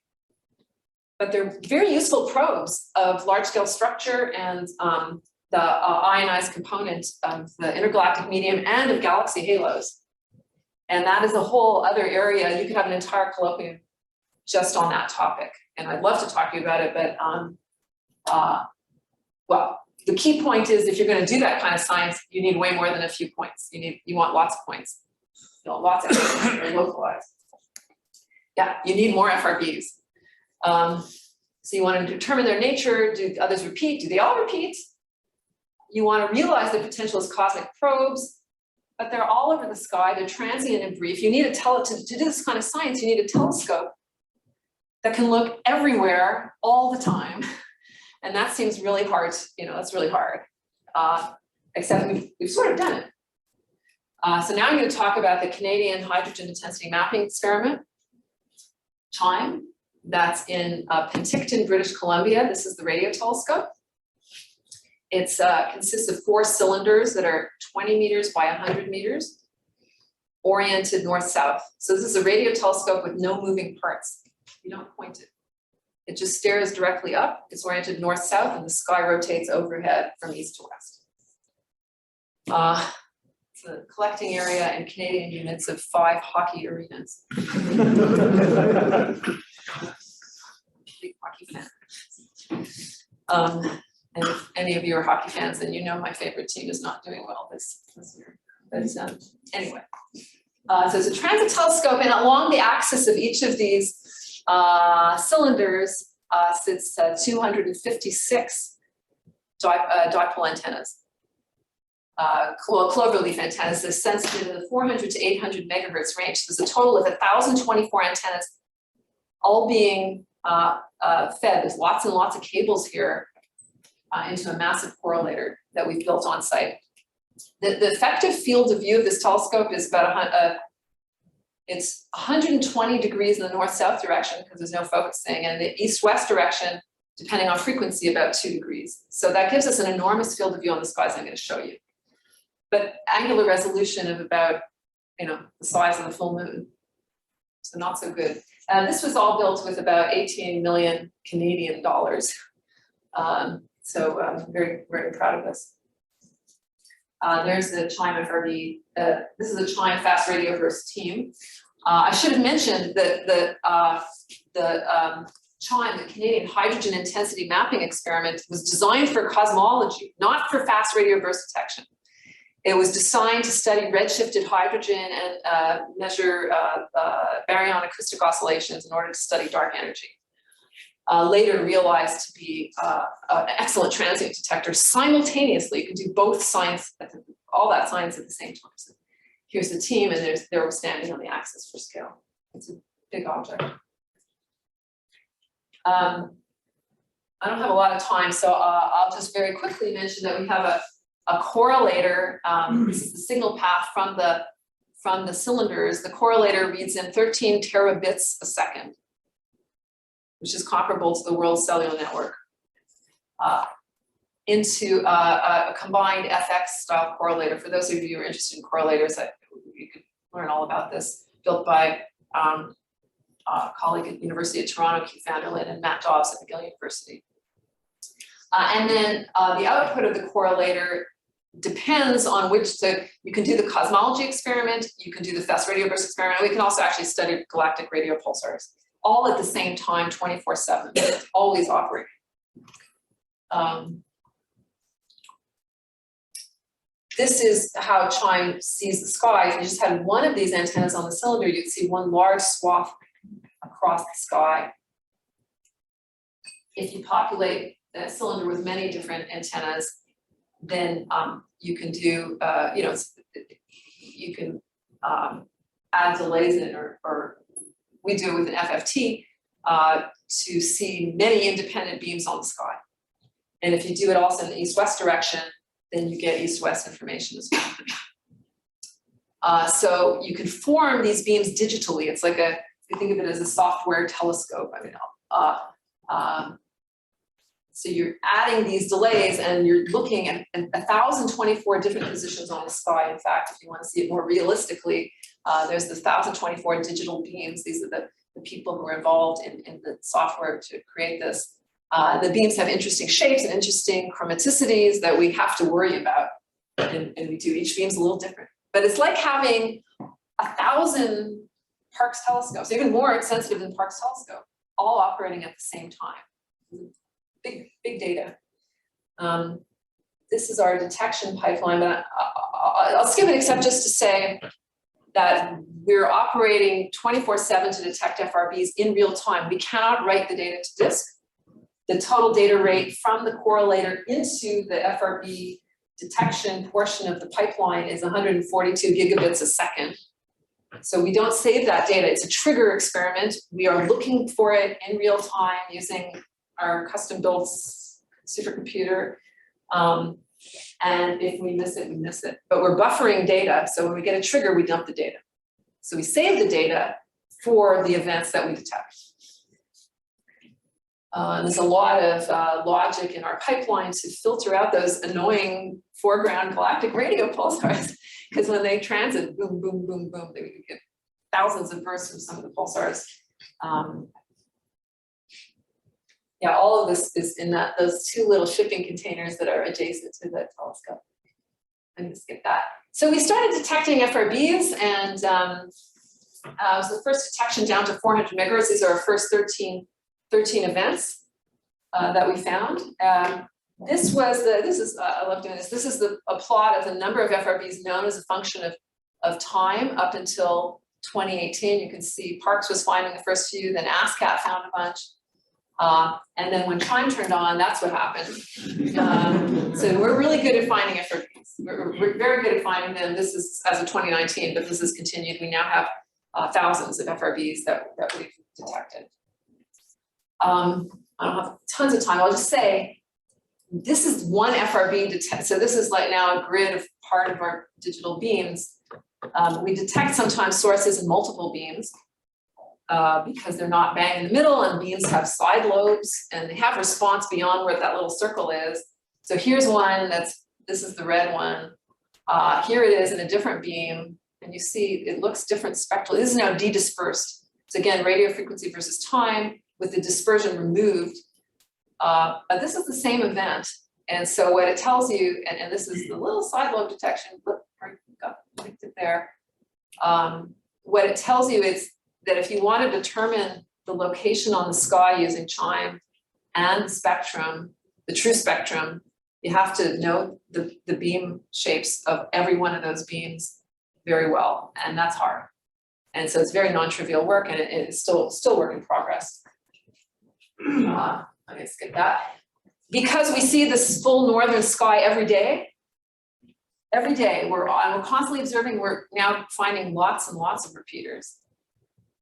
But they're very useful probes of large-scale structure and the ionized component of the intergalactic medium and of galaxy halos. And that is a whole other area. You could have an entire colloquium just on that topic. And I'd love to talk to you about it, but well, the key point is if you're going to do that kind of science, you need way more than a few points. You want lots of points. Lots of points are localized. Yeah, you need more FRBs. So you want to determine their nature. Do others repeat? Do they all repeat? You want to realize their potential as cosmic probes, but they're all over the sky. They're transient and brief. You need to do this kind of science, you need a telescope that can look everywhere all the time. And that seems really hard. That's really hard. Except we've sort of done it. So now I'm going to talk about the Canadian hydrogen intensity mapping experiment, Chime. that's in Penticton, British Columbia. This is the radio telescope. It consists of 4 cylinders that are 20 meters by 100 meters, oriented north-south. So this is a radio telescope with no moving parts. You don't point it. It just stares directly up. It's oriented north-south, and the sky rotates overhead from east to west. It's a collecting area in Canadian units of 5 hockey arenas. Big hockey fan. And if any of you are hockey fans, then you know my favorite team is not doing well this year. But anyway, so it's a transit telescope, and along the axis of each of these cylinders sits 256 dipole antennas. Cloverleaf antennas. They're sensitive in the 400 to 800 megahertz range. There's a total of 1,024 antennas, all being fed. There's lots and lots of cables here into a massive correlator that we've built on site. The effective field of view of this telescope is about it's 120 degrees in the north-south direction because there's no focusing, and the east-west direction, depending on frequency, about 2 degrees. So that gives us an enormous field of view on the skies I'm going to show you. But angular resolution of about, the size of the full moon. So not so good. This was all built with about 18 million Canadian dollars. So I'm very, very proud of this. There's the Chime FRB. This is a Chime Fast Radio Burst team. I should have mentioned that Chime, the Canadian Hydrogen Intensity Mapping Experiment, was designed for cosmology, not for fast radio burst detection. It was designed to study redshifted hydrogen and measure baryon acoustic oscillations in order to study dark energy. Later realized to be an excellent transient detector. Simultaneously, you can do both science, all that science at the same time. So here's the team, and they're standing on the axis for scale. It's a big object. I don't have a lot of time, so I'll just very quickly mention that we have a correlator. This is the signal path from the cylinders. The correlator reads in 13 terabits a second, which is comparable to the world's cellular network, into a combined FX style correlator. For those of you who are interested in correlators, you could learn all about this, built by a colleague at the University of Toronto, Keith Vanderlyn, and Matt Dobbs at McGill University. And then the output of the correlator depends on which, so you can do the cosmology experiment, you can do the fast radio burst experiment, and we can also actually study galactic radio pulsars, all at the same time, 24/7, it's always operating. This is how Chime sees the sky. If you just had one of these antennas on the cylinder, you'd see one large swath across the sky. If you populate a cylinder with many different antennas, then you can do, you can add delays in, or we do it with an FFT to see many independent beams on the sky. And if you do it also in the east-west direction, then you get east-west information as well. So you can form these beams digitally. It's like you think of it as a software telescope. So you're adding these delays and you're looking at 1,024 different positions on the sky. In fact, if you want to see it more realistically, there's the 1,024 digital beams. These are the people who are involved in the software to create this. The beams have interesting shapes and interesting chromaticities that we have to worry about. And we do, each beam's a little different. But it's like having 1,000 Parkes telescopes, even more sensitive than Parkes telescope, all operating at the same time. Big data. This is our detection pipeline, but I'll skip it except just to say that we're operating 24/7 to detect FRBs in real time. We cannot write the data to disk. The total data rate from the correlator into the FRB detection portion of the pipeline is 142 gigabits a second. So we don't save that data. It's a trigger experiment. We are looking for it in real time using our custom-built supercomputer. And if we miss it, we miss it. But we're buffering data, so when we get a trigger, we dump the data. So we save the data for the events that we detect. And there's a lot of logic in our pipeline to filter out those annoying foreground galactic radio pulsars, because when they transit, boom, boom, boom, boom, they get thousands of bursts from some of the pulsars. Yeah, all of this is in those two little shipping containers that are adjacent to the telescope. I'm gonna skip that. So we started detecting FRBs, and it was the first detection down to 400 megahertz. These are our first 13 events that we found. I love doing this. This is a plot of the number of FRBs known as a function of time up until 2018. You can see Parkes was finding the first few, then ASCAP found a bunch. And then when Chime turned on, that's what happened. So we're really good at finding FRBs. We're very good at finding them. This is as of 2019, but this has continued. We now have thousands of FRBs that we've detected. I don't have tons of time. I'll just say, this is one FRB detect. So this is like now a grid of part of our digital beams. We detect sometimes sources in multiple beams because they're not bang in the middle, and beams have side lobes and they have response beyond where that little circle is. So here's one this is the red one. Here it is in a different beam, and you see it looks different spectrally. This is now de-dispersed. So again, radio frequency versus time with the dispersion removed. But this is the same event. And so what it tells you, and this is the little side lobe detection, got linked it there. What it tells you is that if you want to determine the location on the sky using Chime and the spectrum, the true spectrum, you have to know the beam shapes of every one of those beams very well, and that's hard. And so it's very non-trivial work, and it's still work in progress. I'm gonna skip that. Because we see this full northern sky every day, we're constantly observing. We're now finding lots and lots of repeaters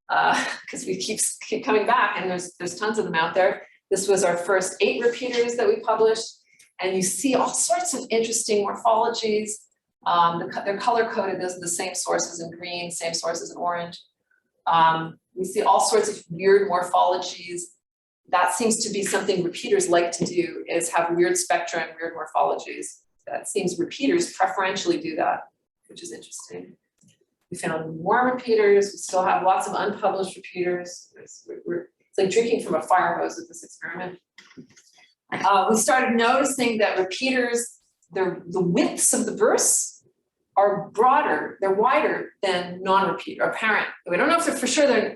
because we keep coming back, and there's tons of them out there. This was our first 8 repeaters that we published, and you see all sorts of interesting morphologies. They're color-coded. Those are the same sources in green, same sources in orange. We see all sorts of weird morphologies. That seems to be something repeaters like to do, is have weird spectra and weird morphologies. That seems repeaters preferentially do that, which is interesting. We found more repeaters. We still have lots of unpublished repeaters. It's like drinking from a fire hose with this experiment. We started noticing that repeaters, the widths of the bursts are broader, they're wider than non-repeat or apparent. We don't know if they're for sure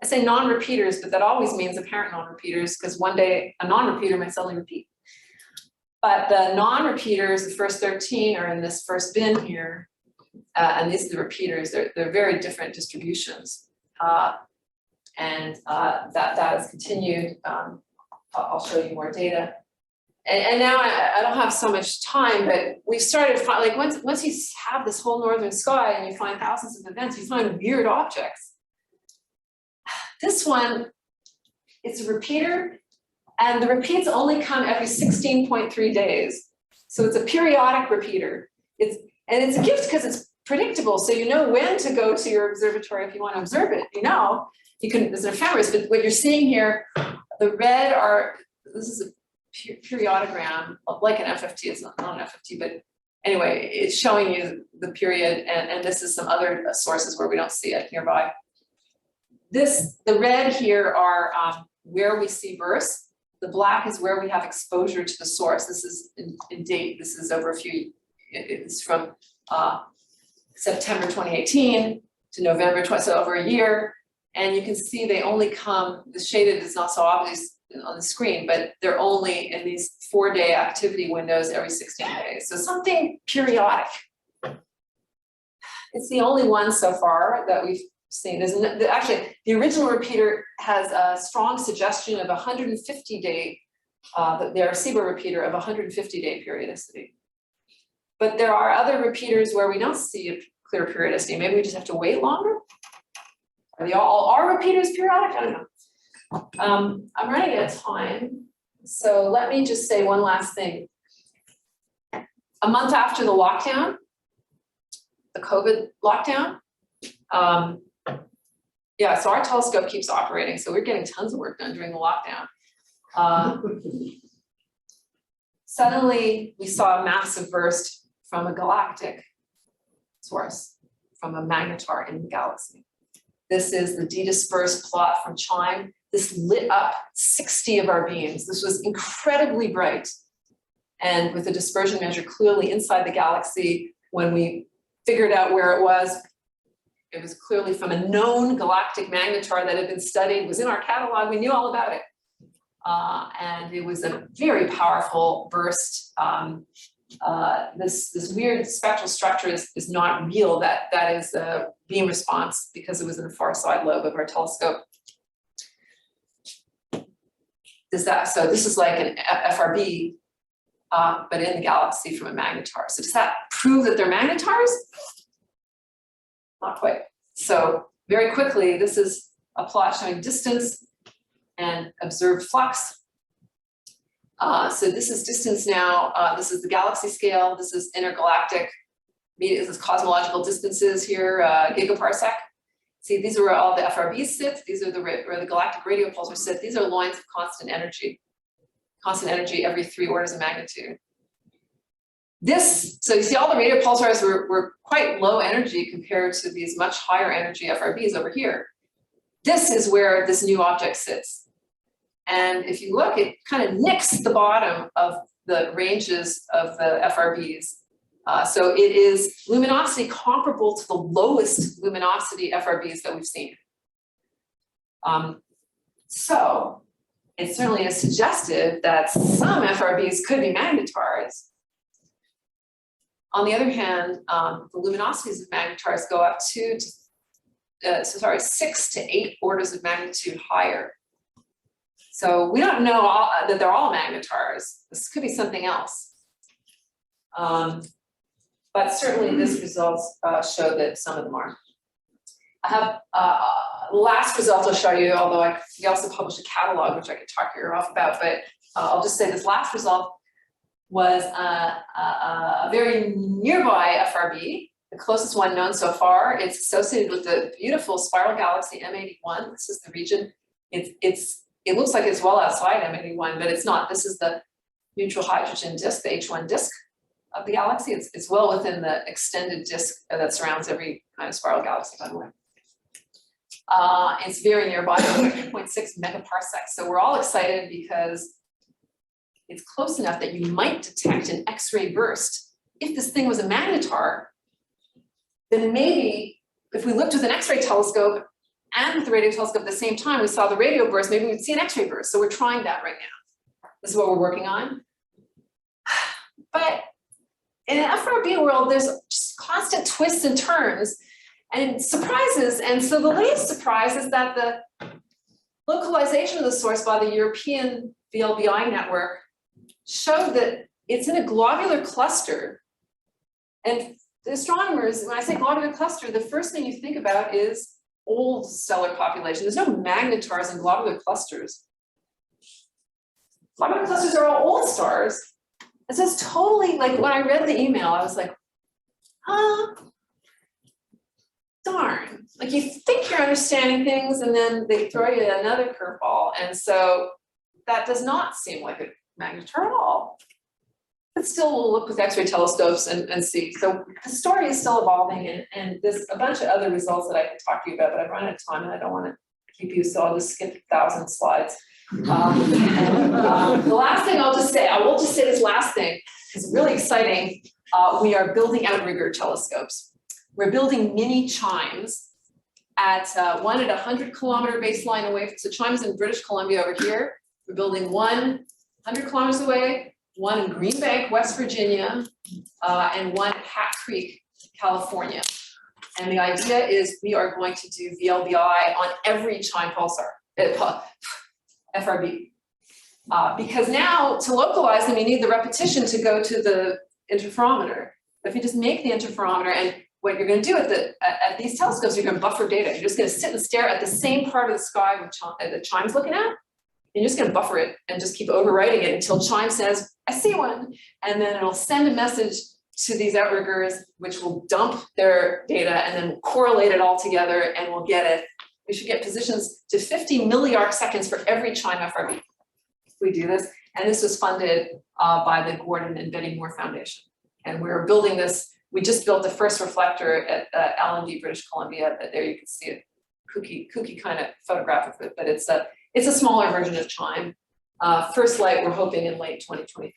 I say non-repeaters, but that always means apparent non-repeaters, because one day a non-repeater might suddenly repeat. But the non-repeaters, the first 13, are in this first bin here, and these are the repeaters. They're very different distributions, and that has continued. I'll show you more data. And now I don't have so much time, but we started like once you have this whole northern sky and you find thousands of events, you find weird objects. This one, it's a repeater, and the repeats only come every 16.3 days. So it's a periodic repeater. It's a gift because it's predictable. So you know when to go to your observatory if you want to observe it. You can, there's ephemeris, but what you're seeing here, the red this is a periodogram, like an FFT. It's not an FFT, but anyway, it's showing you the period, and this is some other sources where we don't see it nearby. The red here are where we see bursts. The black is where we have exposure to the source. This is in date. This is over it's from September 2018 to November 20, so over a year. And you can see they only come, the shaded is not so obvious on the screen, but they're only in these 4-day activity windows every 16 days. So something periodic. It's the only one so far that we've seen. Actually, the original repeater has a strong suggestion of 150-day, the Arecibo repeater of 150-day periodicity. But there are other repeaters where we don't see a clear periodicity. Maybe we just have to wait longer. Are all repeaters periodic? I don't know. I'm running out of time, so let me just say one last thing. A month after the lockdown, the COVID lockdown, so our telescope keeps operating, so we're getting tons of work done during the lockdown. Suddenly, we saw a massive burst from a galactic source, from a magnetar in the galaxy. This is the de-dispersed plot from Chime. This lit up 60 of our beams. This was incredibly bright. And with the dispersion measure clearly inside the galaxy, when we figured out where it was clearly from a known galactic magnetar that had been studied, was in our catalog, we knew all about it. And it was a very powerful burst. This weird spectral structure is not real. That is a beam response because it was in the far side lobe of our telescope. So this is like an FRB, but in the galaxy from a magnetar. So does that prove that they're magnetars? Not quite. So very quickly, this is a plot showing distance and observed flux. So this is distance now. This is the galaxy scale. This is intergalactic. This is cosmological distances here, gigaparsec. See, these are where all the FRBs sit. These are where the galactic radial pulsars sit. These are lines of constant energy every 3 orders of magnitude. So you see all the radial pulsars were quite low energy compared to these much higher energy FRBs over here. This is where this new object sits. And if you look, it kind of nicks the bottom of the ranges of the FRBs. So it is luminosity comparable to the lowest luminosity FRBs that we've seen. So it certainly is suggestive that some FRBs could be magnetars. On the other hand, the luminosities of magnetars go up 6 to 8 orders of magnitude higher. So we don't know that they're all magnetars. This could be something else. But certainly this results show that some of them are. I have the last result I'll show you, although we also published a catalog, which I could talk your ear off about, but I'll just say this last result was a very nearby FRB, the closest one known so far. It's associated with the beautiful spiral galaxy M81. This is the region. It looks like it's well outside M81, but it's not. This is the neutral hydrogen disk, the H1 disk of the galaxy. It's well within the extended disk that surrounds every kind of spiral galaxy, by the way. It's very nearby, 2.6 megaparsecs. So we're all excited because it's close enough that you might detect an X-ray burst. If this thing was a magnetar, then maybe if we looked with an X-ray telescope and with the radio telescope at the same time, we saw the radio burst, maybe we'd see an X-ray burst. So we're trying that right now. This is what we're working on. But in an FRB world, there's just constant twists and turns and surprises. And so the latest surprise is that the localization of the source by the European VLBI network showed that it's in a globular cluster. And the astronomers, when I say globular cluster, the first thing you think about is old stellar population. There's no magnetars in globular clusters. Globular clusters are all old stars. And so it's totally like when I read the email, I was like, darn. Like you think you're understanding things and then they throw you another curveball. And so that does not seem like a magnetar at all. But still we'll look with X-ray telescopes and see. So the story is still evolving and there's a bunch of other results that I could talk to you about, but I've run out of time and I don't want to keep you, so I'll just skip 1,000 slides. The last thing I will just say this last thing, is really exciting. We are building outrigger telescopes. We're building mini chimes at one at 100-kilometer baseline away. So Chime's in British Columbia over here. We're building one 100 kilometers away, one in Green Bank, West Virginia, and one at Hat Creek, California. And the idea is we are going to do VLBI on every Chime pulsar, FRB. Because now to localize them, you need the repetition to go to the interferometer. But if you just make the interferometer, and what you're going to do at these telescopes, you're going to buffer data. You're just going to sit and stare at the same part of the sky the Chime's looking at. And you're just going to buffer it and just keep overwriting it until Chime says, I see one. And then it'll send a message to these outriggers, which will dump their data and then correlate it all together, and we'll get it. We should get positions to 50 milliarc seconds for every Chime FRB. we do this. And this was funded by the Gordon and Betty Moore Foundation. And we're building this, we just built the first reflector at LND, British Columbia. There you can see a kooky kind of photograph of it, but it's a smaller version of Chime. First light, we're hoping in late 2023.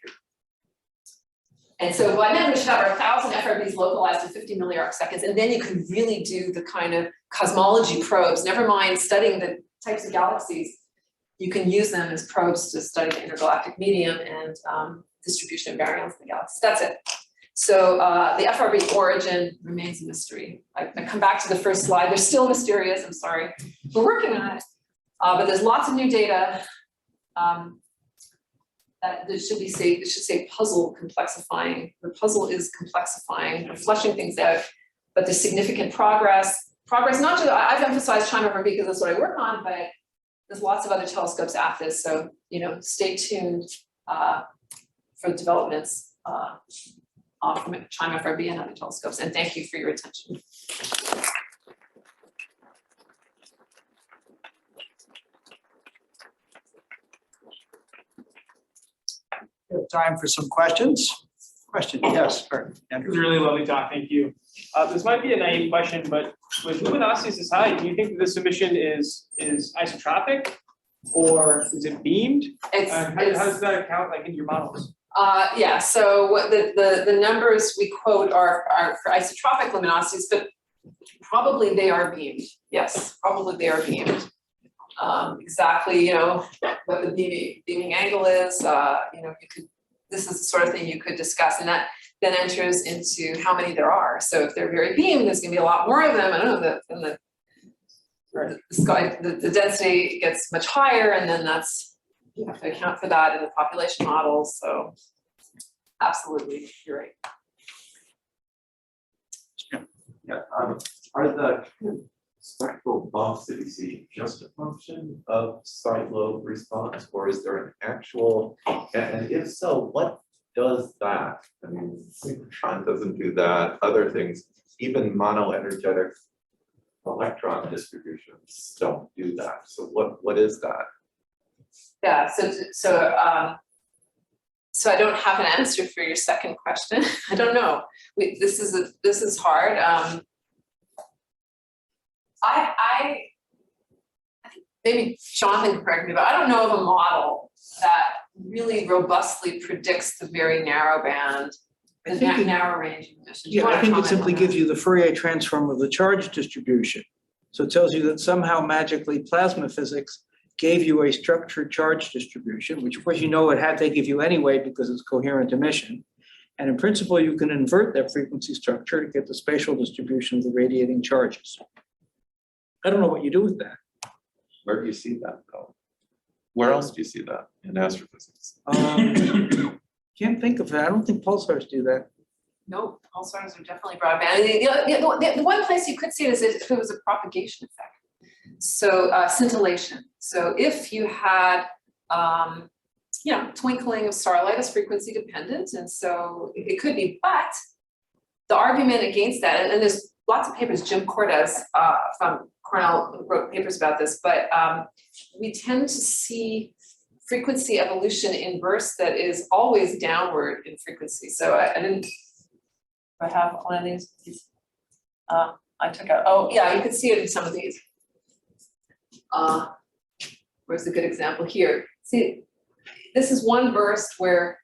And so by then we should have our 1,000 FRBs localized to 50 milliarc seconds, and then you can really do the kind of cosmology probes, never mind studying the types of galaxies. You can use them as probes to study the intergalactic medium and distribution of baryons in the galaxy. That's it. So the FRB origin remains a mystery. I come back to the first slide. They're still mysterious, I'm sorry. We're working on it, but there's lots of new data. That it should say puzzle complexifying. The puzzle is complexifying, fleshing things out, but there's significant progress. Not just, I've emphasized Chime FRB because that's what I work on, but there's lots of other telescopes at this. So, stay tuned for developments from Chime FRB and other telescopes. And thank you for your attention. We have time for some questions. Question, yes, Andrew. It was a really lovely talk, thank you. This might be a naive question, but with luminosity this high, do you think that this emission is isotropic or is it beamed? How does that account in your models? Yeah, so what the numbers we quote are for isotropic luminosities, but probably they are beamed. Yes, probably they are beamed. Exactly, what the beaming angle is, this is the sort of thing you could discuss, and that then enters into how many there are. So if they're very beamed, there's gonna be a lot more of them. I don't know, the density gets much higher, and then you have to account for that in the population models. So absolutely, you're right. Yeah, are the spectral bumps that you see just a function of side lobe response, or is there an actual, and if so, what does that? I mean, synchrotron doesn't do that, other things, even monoenergetic electron distributions don't do that. So what is that? Yeah, so I don't have an answer for your second question. I don't know. This is hard. I think maybe Jonathan can correct me, but I don't know of a model that really robustly predicts the very narrow band, narrow range of emissions. Yeah, I think it simply gives you the Fourier transform of the charge distribution. So it tells you that somehow magically plasma physics gave you a structured charge distribution, which of course it had to give you anyway because it's coherent emission. And in principle, you can invert that frequency structure to get the spatial distribution of the radiating charges. I don't know what you do with that. Where do you see that though? Where else do you see that in astrophysics? Can't think of that. I don't think pulsars do that. No, pulsars are definitely broadband. The one place you could see it is if it was a propagation effect. So scintillation. So if you had, twinkling of starlight is frequency dependent, and so it could be. But the argument against that, and there's lots of papers. Jim Cordes from Cornell wrote papers about this, but we tend to see frequency evolution in bursts that is always downward in frequency. So I didn't. I have one of these. I took out. Oh yeah, you could see it in some of these. Where's a good example here? See, this is one burst where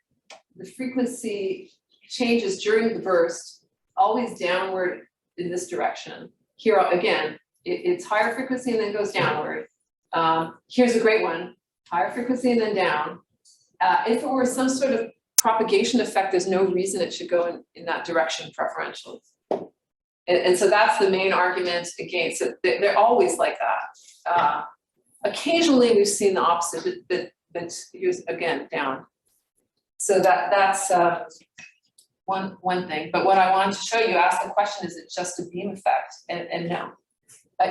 the frequency changes during the burst, always downward in this direction. Here again, it's higher frequency and then goes downward. Here's a great one, higher frequency and then down. If it were some sort of propagation effect, there's no reason it should go in that direction preferentially. And so that's the main argument against it. They're always like that. Occasionally we've seen the opposite, but here's again down. So that's one thing. But what I wanted to show you, ask the question, is it just a beam effect? And no.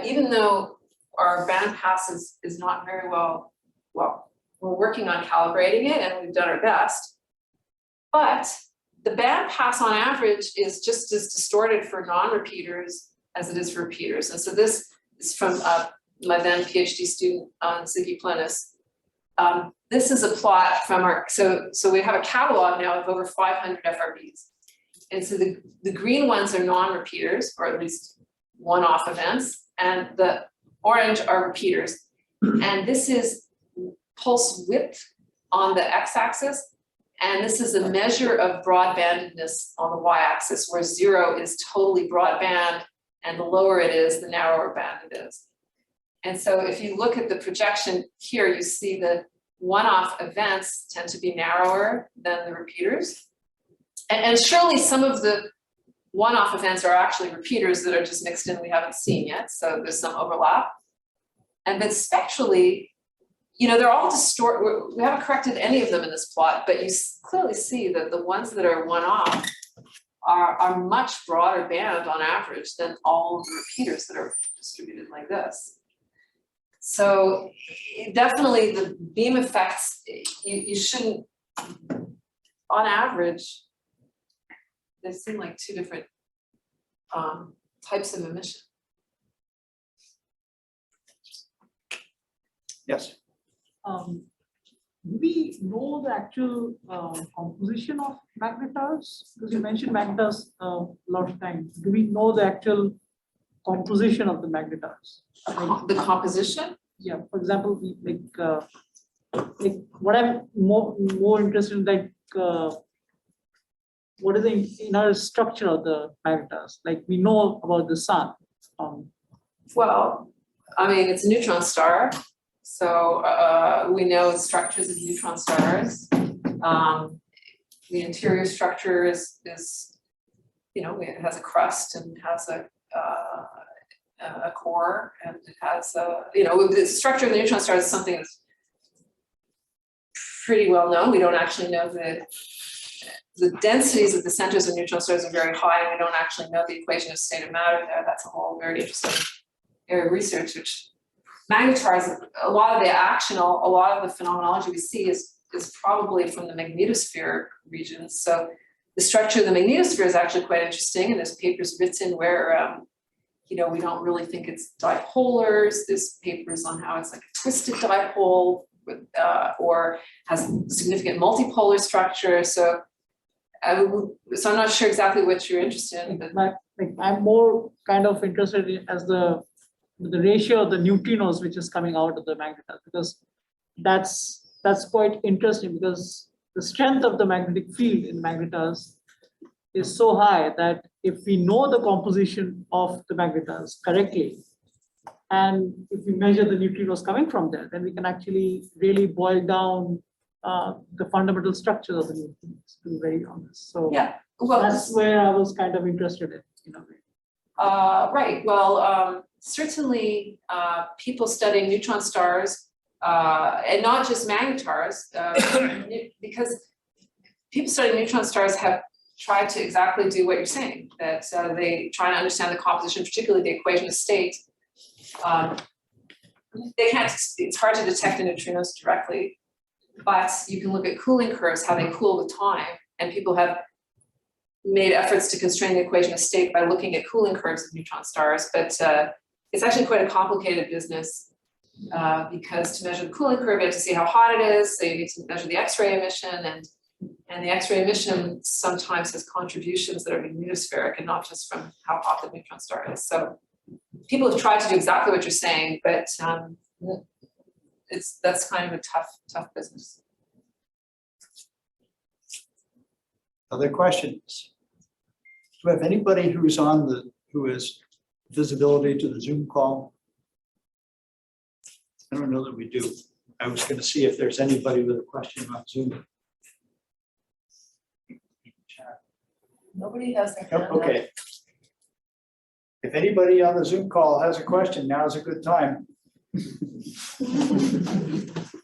Even though our band pass is not very well, we're working on calibrating it and we've done our best. But the band pass on average is just as distorted for non-repeaters as it is for repeaters. And so this is from my then PhD student, Ziggy Plenis. this is a plot from our, so we have a catalog now of over 500 FRBs. And so the green ones are non-repeaters, or at least one-off events, and the orange are repeaters. And this is pulse width on the x-axis, and this is a measure of broadbandedness on the y-axis, where 0 is totally broadband, and the lower it is, the narrower band it is. And so if you look at the projection here, you see the one-off events tend to be narrower than the repeaters. And surely some of the one-off events are actually repeaters that are just mixed in we haven't seen yet, so there's some overlap. And then spectrally, you know, they're all distorted. We haven't corrected any of them in this plot, but you clearly see that the ones that are one-off are much broader band on average than all of the repeaters that are distributed like this. So definitely the beam effects, you shouldn't, on average, they seem like two different types of emission. Yes. Do we know the actual composition of magnetars? Because you mentioned magnetars a lot of times. Do we know the actual composition of the magnetars? Like, The composition? yeah, for example, like what I'm more interested in, like what is the inner structure of the magnetars? Like we know about the sun. Well, I mean, it's a neutron star. So we know the structures of neutron stars. The interior structure is, you know, it has a crust and has a core, and it has you know, the structure of the neutron star is something that's pretty well known. We don't actually know the densities of the centers of neutron stars are very high, and we don't actually know the equation of state of matter there. That's a whole very interesting area of research, which magnetars, a lot of the action, a lot of the phenomenology we see is probably from the magnetosphere regions. So the structure of the magnetosphere is actually quite interesting, and there's papers written where you know, we don't really think it's dipolars. There's papers on how it's like a twisted dipole with, or has significant multipolar structure. So I'm not sure exactly what you're interested in, but Like I'm more kind of interested in as the ratio of the neutrinos which is coming out of the magnetar, because that's quite interesting, because the strength of the magnetic field in magnetars is so high that if we know the composition of the magnetars correctly, and if we measure the neutrinos coming from there, then we can actually really boil down the fundamental structure of the neutrinos, to be very honest. So yeah, well, that's where I was kind of interested in a way. right. Well, certainly people studying neutron stars, and not just magnetars, because people studying neutron stars have tried to exactly do what you're saying, that they try to understand the composition, particularly the equation of state. They can't, it's hard to detect the neutrinos directly, but you can look at cooling curves, how they cool with time, and people have made efforts to constrain the equation of state by looking at cooling curves of neutron stars, but it's actually quite a complicated business because to measure the cooling curve, you have to see how hot it is, so you need to measure the X-ray emission, and the X-ray emission sometimes has contributions that are magnetospheric and not just from how hot the neutron star is. So people have tried to do exactly what you're saying, but that's kind of a tough business. Other questions? Do we have anybody who's on who has visibility to the Zoom call? I don't know that we do. I was going to see if there's anybody with a question on Zoom. Nobody has their hand up. Okay. If anybody on the Zoom call has a question, now is a good time.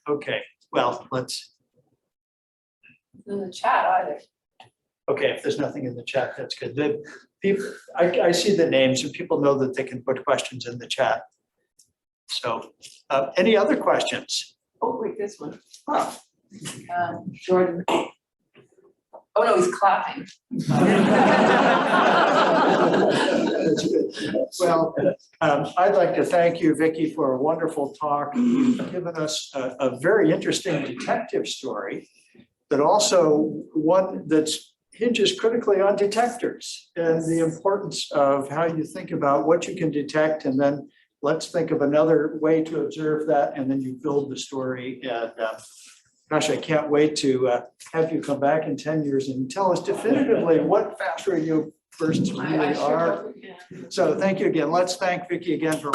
Okay, well, let's. In the chat either. Okay, if there's nothing in the chat, that's good. The people, I see the names and people know that they can put questions in the chat. So, any other questions? Oh, wait, this one. Oh. Jordan. Oh, no, he's clapping. That's good. Well, I'd like to thank you, Vicki, for a wonderful talk. You've given us a very interesting detective story, but also one that hinges critically on detectors and the importance of how you think about what you can detect, and then let's think of another way to observe that, and then you build the story. And gosh, I can't wait to have you come back in 10 years and tell us definitively what fast radio bursts really I sure are. hope we can. So thank you again. Let's thank Vicki again for.